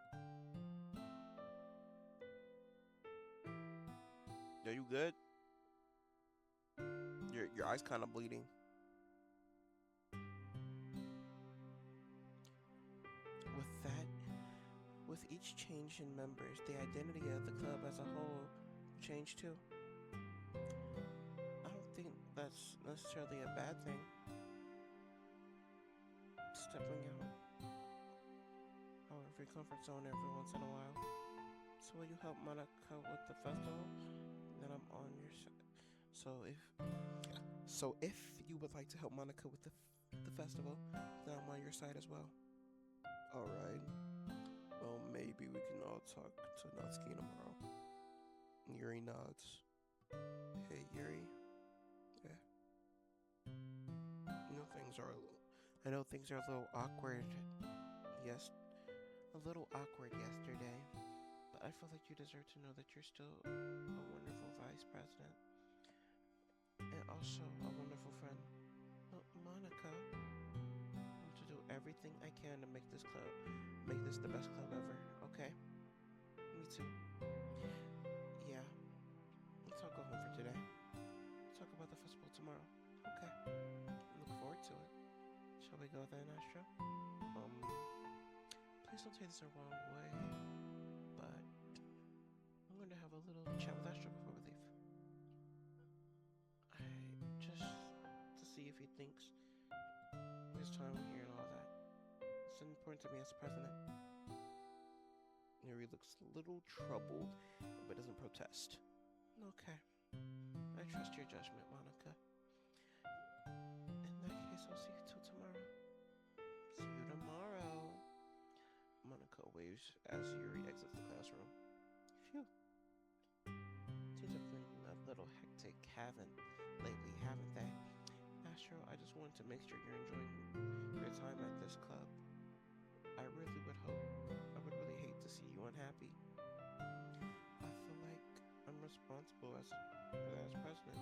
Are you good? Your eyes kind of bleeding. With that, with each change in members, the identity of the club as a whole changed too. I don't think that's necessarily a bad thing. Stepping out of your comfort zone every once in a while. So will you help Monica with the festival? Then I'm on your side. So if you would like to help Monica with the festival, then I'm on your side as well. All right. Well, maybe we can all talk to Natsuki tomorrow. Yuri nods. Hey, Yuri. Yeah. I know things are a little awkward. Yes, a little awkward yesterday. But I feel like you deserve to know that you're still a wonderful vice president. And also a wonderful friend. Monica, I want to do everything I can to make this the best club ever, okay? Me too. Yeah. Let's all go home for today. Let's talk about the festival tomorrow. Okay. Look forward to it. Shall we go then, Astro? Please don't take this the wrong way, but I'm going to have a little chat with Astro before we leave. Just to see if he thinks his time here and all that. It's important to me as president. Yuri looks a little troubled, but doesn't protest. Okay. I trust your judgment, Monica. In that case, I'll see you till tomorrow. See you tomorrow. Monica waves as Yuri exits the classroom. Phew. Things have been a little hectic, haven't they? Astro, I just wanted to make sure you're enjoying your time at this club. I would really hate to see you unhappy. I feel like I'm responsible as president.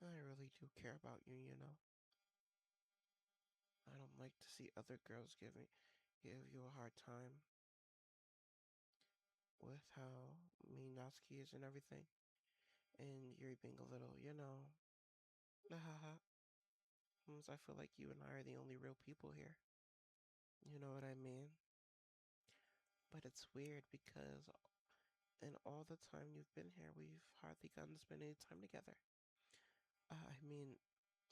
I really do care about you, you know. I don't like to see other girls give you a hard time with how mean Natsuki is and everything. And you're being a little, haha. I feel like you and I are the only real people here. You know what I mean? But it's weird because in all the time you've been here, we've hardly gotten to spend any time together. I mean,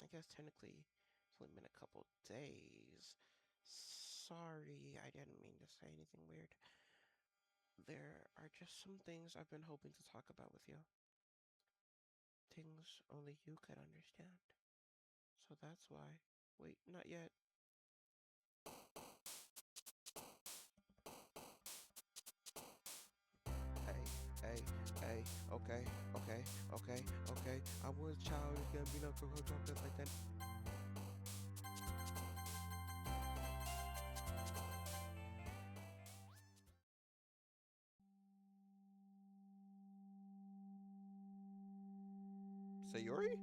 I guess technically it's only been a couple days. Sorry, I didn't mean to say anything weird. There are just some things I've been hoping to talk about with you. Things only you could understand. So that's why. Wait, not yet. Hey, okay. I was a child, it's gonna be no go drop it like that. Sayori?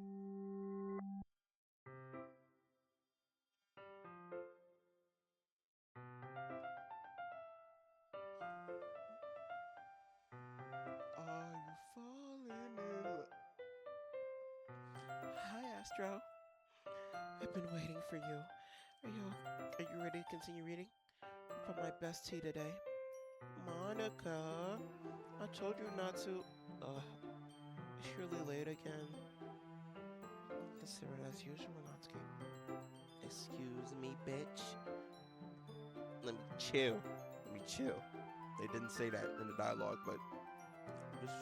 Are you falling in love? Hi, Astro. I've been waiting for you. Are you ready to continue reading? I put my best tea today. Monica, I told you not to. Is Shirley late again? Consider it as usual, Natsuki. Excuse me, bitch. Let me chill. They didn't say that in the dialogue, but just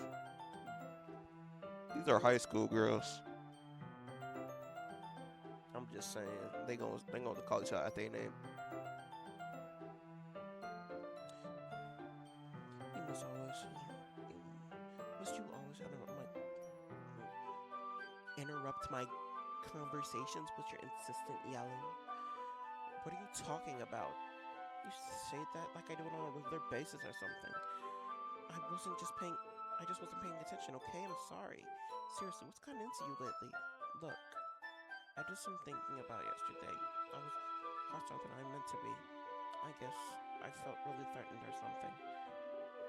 These are high school girls. I'm just saying they gonna call each other at their name. You must always must you always interrupt my conversations with your insistent yelling. What are you talking about? You say that like I do it on a regular basis or something. I wasn't just paying. I just wasn't paying attention. Okay, I'm sorry. Seriously, what's gotten into you lately? Look, I did some thinking about yesterday. I was hotter than I meant to be. I guess I felt really threatened or something.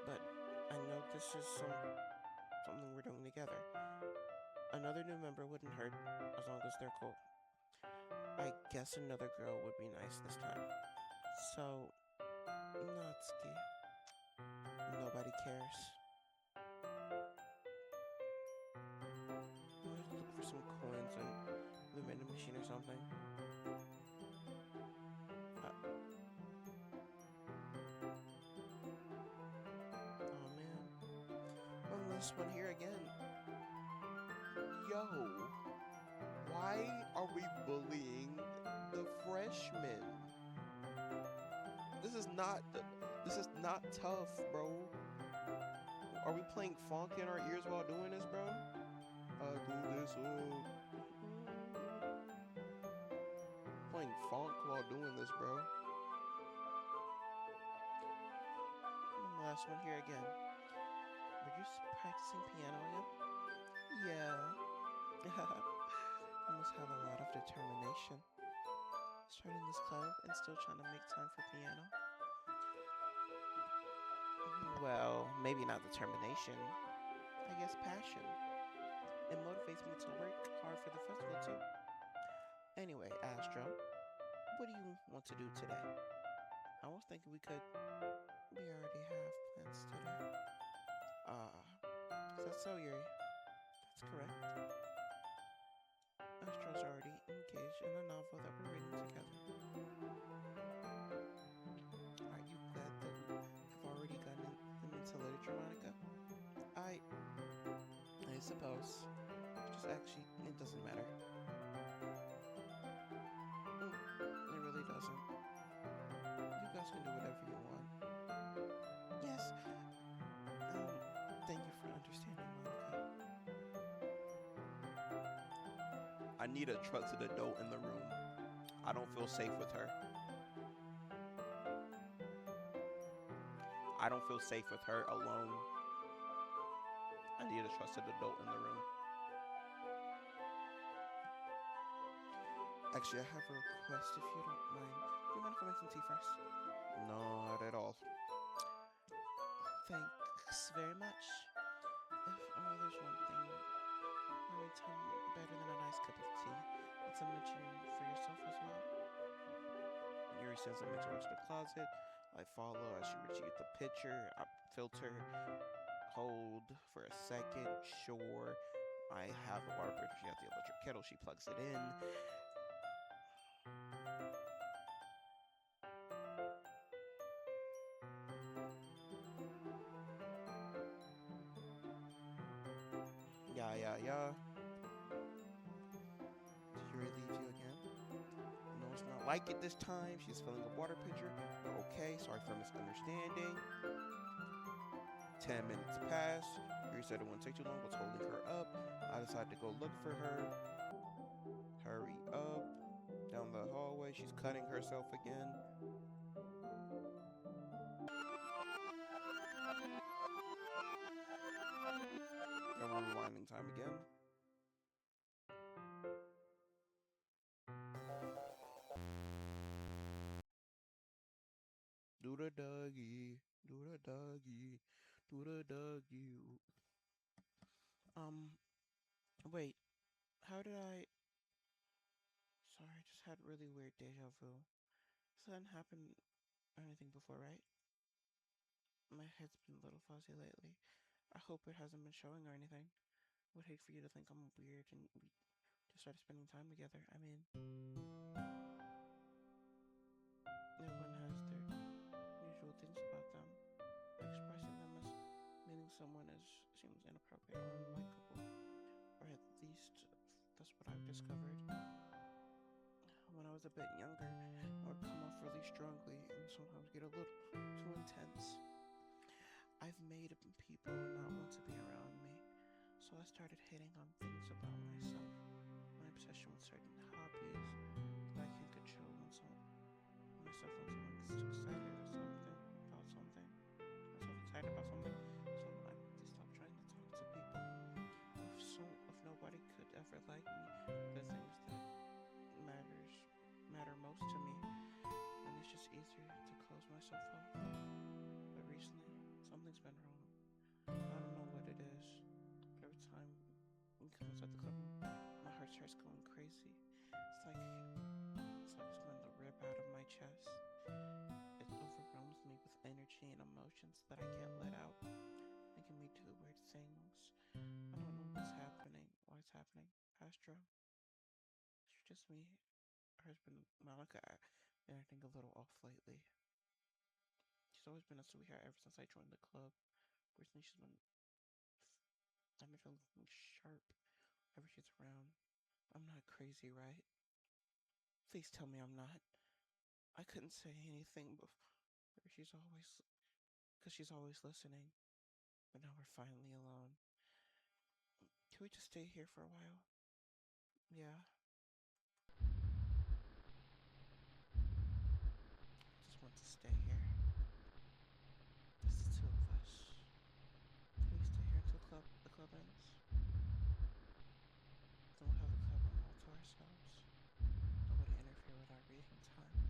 But I know this is something we're doing together. Another new member wouldn't hurt as long as they're cool. I guess another girl would be nice this time. So, Natsuki, nobody cares. I might look for some coins in the vending machine or something. Oh man, one last one here again. Yo, why are we bullying the freshmen? This is not this is not tough, bro. Are we playing funk in our ears while doing this, bro? I do this all. Playing funk while doing this, bro. Last one here again. Were you practicing piano again? Yeah. You must have a lot of determination. Starting this club and still trying to make time for piano. Well, maybe not determination. I guess passion. It motivates me to work hard for the festival too. Anyway, Astro, what do you want to do today? I was thinking we could. We already have plans today. Is that so, Yuri? That's correct. Astro's already engaged in a novel that we're reading together. Aren't you glad that we have already gotten him into literature, Monica? I suppose. Just actually, it doesn't matter. It really doesn't. You guys can do whatever you want. Yes. Thank you for understanding, Monica. I need a trusted adult in the room. I don't feel safe with her. I don't feel safe with her alone. I need a trusted adult in the room. Actually, I have a request if you don't mind. Do you mind if I make some tea first? No, not at all. Thanks very much. If only there's one thing every time better than a nice cup of tea, it's a mention for yourself as well. Yuri sends something towards the closet. I follow as she retrieves the picture. I filter, hold for a second. Sure, I have the water pressure. She has the electric kettle. She plugs it in. Yeah. Did Yuri leave you again? No, it's not like it this time. She's filling a water pitcher. Okay, sorry for misunderstanding. 10 minutes pass. Yuri said it wouldn't take too long, was holding her up. I decided to go look for her. Hurry up. Down the hallway, she's cutting herself again. And we're rewinding time again. Do the doggy, do the doggy, do the doggy. Um, wait. How did I... Sorry, I just had really weird deja vu. This hadn't happened or anything before, right? My head's been a little fuzzy lately. I hope it hasn't been showing or anything. Would hate for you to think I'm weird and we just started spending time together. I mean, everyone has their usual things about them. Expressing them as meaning someone as seems inappropriate or unlikable. or at least that's what I've discovered. When I was a bit younger, I would come off really strongly and sometimes get a little too intense. I've made people not want to be around me, so I started hitting on things about myself. My obsession with certain hobbies that I can control when myself when someone gets too excited or something about something. I'm so excited about something, so I just stopped trying to talk to people. If nobody could ever like me, the things that matters matter most to me, and it's just easier to close myself off. But recently, something's been wrong. I don't know what it is, but every time we come inside the club, my heart starts going crazy. It's like it's going to rip out of my chest. It overwhelms me with energy and emotions that I can't let out, making me do weird things. I don't know what's happening. Why it's happening, Astro? It's just me. Her husband Monica been acting a little off lately. She's always been a sweetheart ever since I joined the club. Recently, I've been feeling sharp ever she's around. I'm not crazy, right? Please tell me I'm not. I couldn't say anything before. Because she's always listening. But now we're finally alone. Can we just stay here for a while? Yeah. I just want to stay here. Just the two of us. Can we stay here until the club ends? Then we'll have the club room all to ourselves. Nobody interfere with our reading time.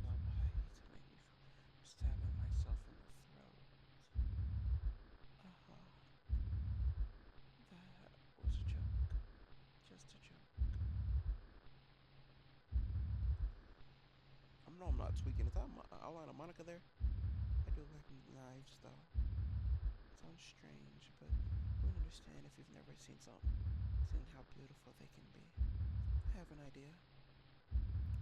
Nobody to make me feel stabbing myself in the throat. Uh-huh. That was a joke. Just a joke. No, I'm not tweaking. Is that outline of Monica there? I do like knives, though. Sounds strange, but you wouldn't understand if you've never seen how beautiful they can be. I have an idea.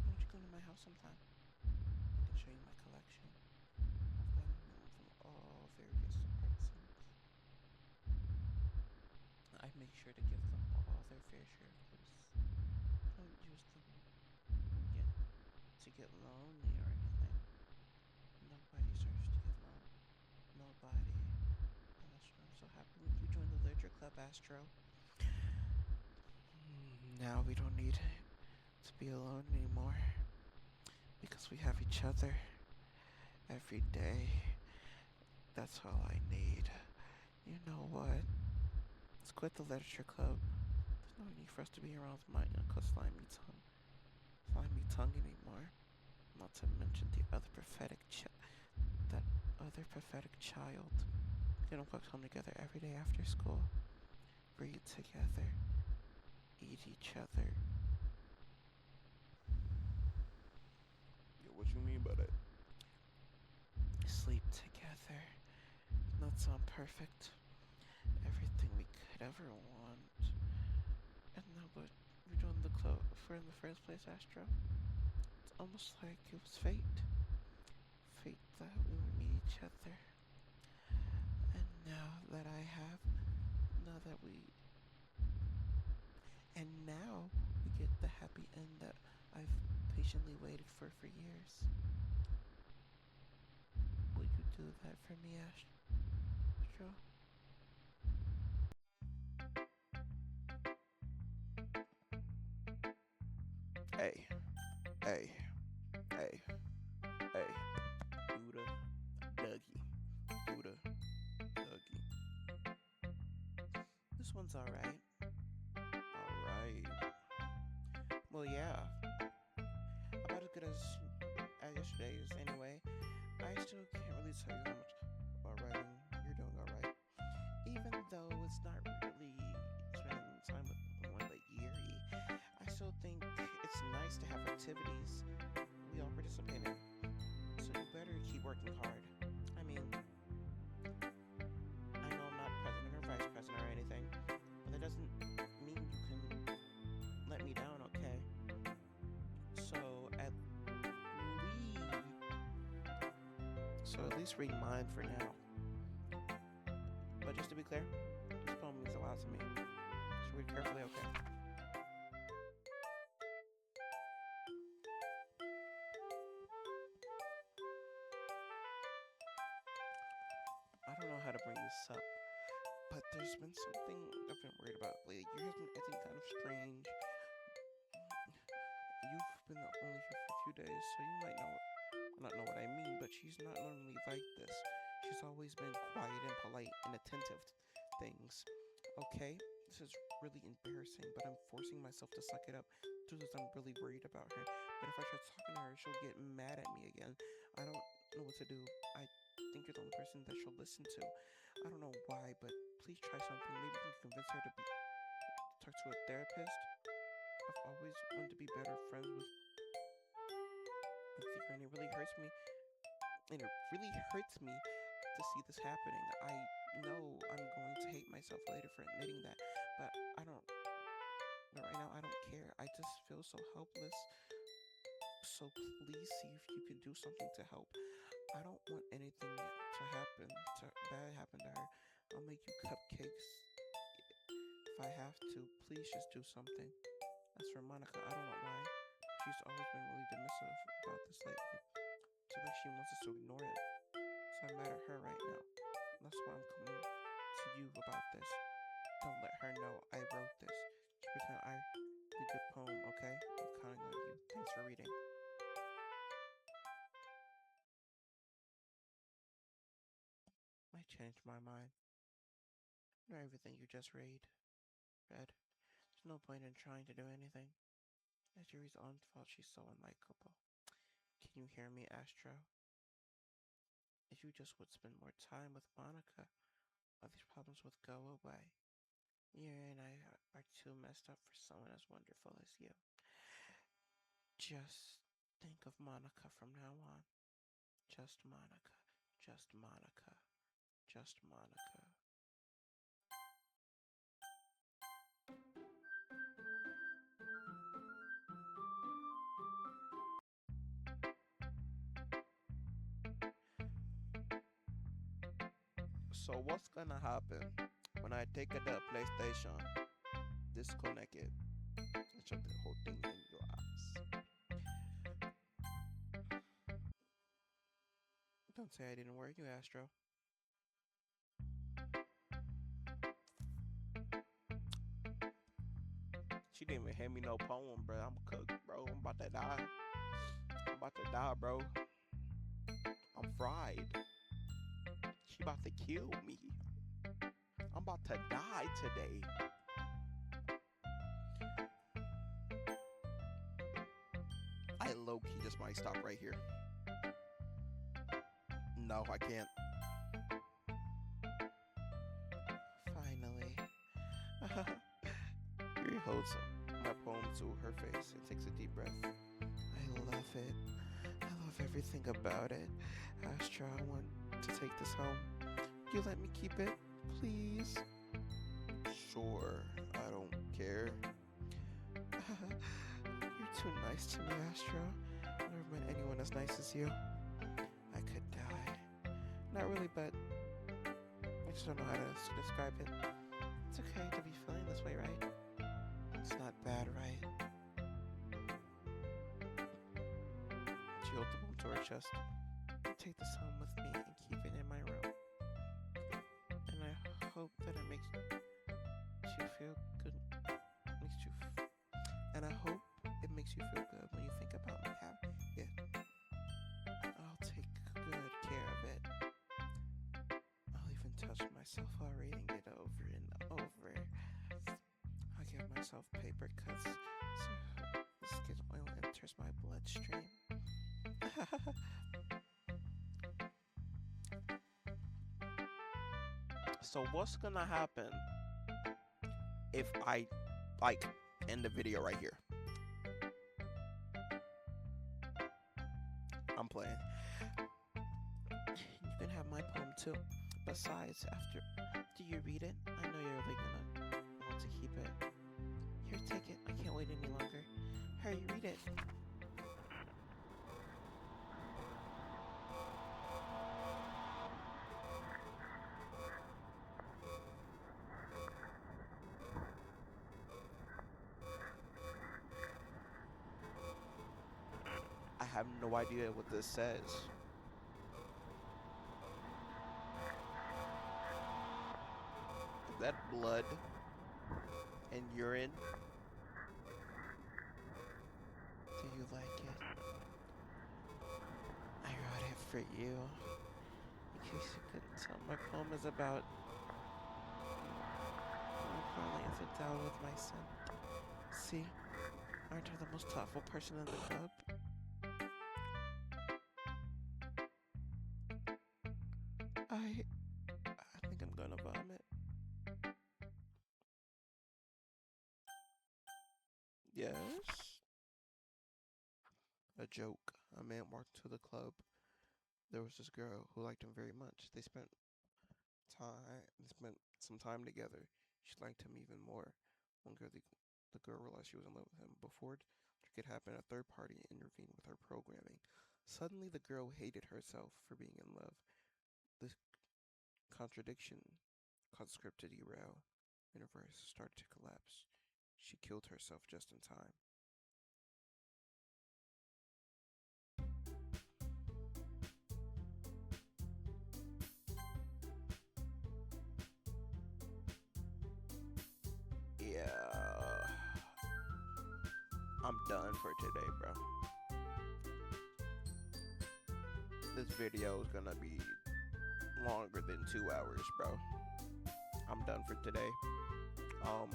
Why don't you come to my house sometime? I can show you my collection. I've gotten them from all various artisans. I make sure to give them all their fair share of use. I don't use them get to get lonely or anything. Nobody deserves to get lonely. Nobody. And that's why I'm so happy when you joined the literature club, Astro. Now we don't need to be alone anymore because we have each other every day. That's all I need. You know what? Let's quit the literature club. There's no need for us to be around my Uncle Slimy Tongue anymore. Not to mention that other prophetic child. We're gonna walk home together every day after school. Read together. Eat each other. Yeah, what you mean by that? Sleep together. Not sound perfect. Everything we could ever want. And now what we're doing the club for in the first place, Astro? It's almost like it was fate. Fate that we would meet each other. And now that we, and now we get the happy end that I've patiently waited for years. Will you do that for me, Astro? Hey, hey, hey, hey. Duda, Dougie. Duda, Dougie. This one's alright. Alright. Well, yeah. About as good as yesterday's anyway. I still can't really tell you how much about writing you're doing alright. Even though it's not really spending time with someone like Yuri, I still think it's nice to have activities we all participate in. So you better keep working hard. I mean, I know I'm not president or vice president or anything, but that doesn't mean you can let me down, okay? So at least read mine for now. but just to be clear, this poem means a lot to me. So read carefully, okay? I don't know how to bring this up, but there's been something I've been worried about lately. You guys been acting kind of strange. You've been only here for a few days, so you might not know what I mean, but she's not normally like this. She's always been quiet and polite and attentive to things. Okay, this is really embarrassing, but I'm forcing myself to suck it up because I'm really worried about her. But if I try talking to her, she'll get mad at me again. I don't know what to do. I think you're the only person that she'll listen to. I don't know why, but please try something. Maybe you can convince her to talk to a therapist. I've always wanted to be better friends with you, and it really hurts me. And it really hurts me to see this happening. I know I'm going to hate myself later for admitting that, but I don't. But right now, I don't care. I just feel so helpless. So please see if you can do something to help. I don't want anything to happen to bad happen to her. I'll make you cupcakes if I have to. Please just do something. As for Monica, I don't know why. She's always been really dismissive about this lately. So like she wants us to ignore it. So I'm mad at her right now. That's why I'm coming to you about this. Don't let her know I wrote this. Just pretend I did a good poem, okay? I'm counting on you. Thanks for reading. I changed my mind. Know everything you just read. There's no point in trying to do anything. It's Yuri's own fault she's so unlikable. Can you hear me, Astro? If you just would spend more time with Monica, all these problems would go away. Yuri and I are too messed up for someone as wonderful as you. Just think of Monica from now on. Just Monica. Just Monica. Just Monica. So what's gonna happen when I take the PlayStation, disconnect it, and shut the whole thing in your ass? Don't say I didn't warn you, Astro. She didn't even hand me no poem, bro. I'm cooked, bro. I'm about to die. I'm about to die, bro. I'm fried. She about to kill me. I'm about to die today. I low-key just might stop right here. No, I can't. Finally. Yuri holds my poem to her face and takes a deep breath. I love it. I love everything about it. Astro, I want to take this home. You let me keep it, please? Sure, I don't care. You're too nice to me, Astro. I've never met anyone as nice as you. I could die. Not really, but I just don't know how to describe it. It's okay to be feeling this way, right? It's not bad, right? She holds the poem to her chest. Take this home with me and keep it in my room. And I hope that it makes you feel good. And I hope it makes you feel good when you think about me having it. I'll take good care of it. I'll even touch myself while reading it over and over. I'll give myself paper cuts so the skin oil enters my bloodstream. So what's gonna happen if I end the video right here? I'm playing. You can have my poem too. Besides, after you read it, I know you're really gonna want to keep it. Here, take it. I can't wait any longer. Hurry, read it. have no idea what this says. Is that blood and urine? Do you like it? I wrote it for you. In case you couldn't tell, my poem is about falling into doubt with my son. See, aren't I the most thoughtful person in the club? I think I'm gonna vomit. Yes. A joke. A man walked to the club. There was this girl who liked him very much. They spent some time together. She liked him even more. One girl, the girl realized she was in love with him. Before it could happen, a third party intervened with her programming. Suddenly, the girl hated herself for being in love. This contradiction caused the script to derail, and her verse started to collapse. She killed herself just in time. Yeah, I'm done for today, bro. This video is gonna be longer than 2 hours, bro. I'm done for today. Um,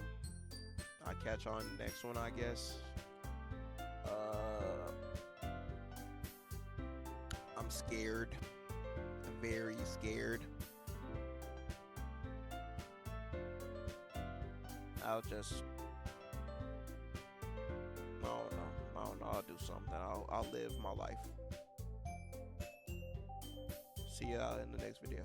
I'll catch on next one, I guess. I'm scared. I'm very scared. I'll just, I don't know. I'll do something. I'll live my life. See y'all in the next video.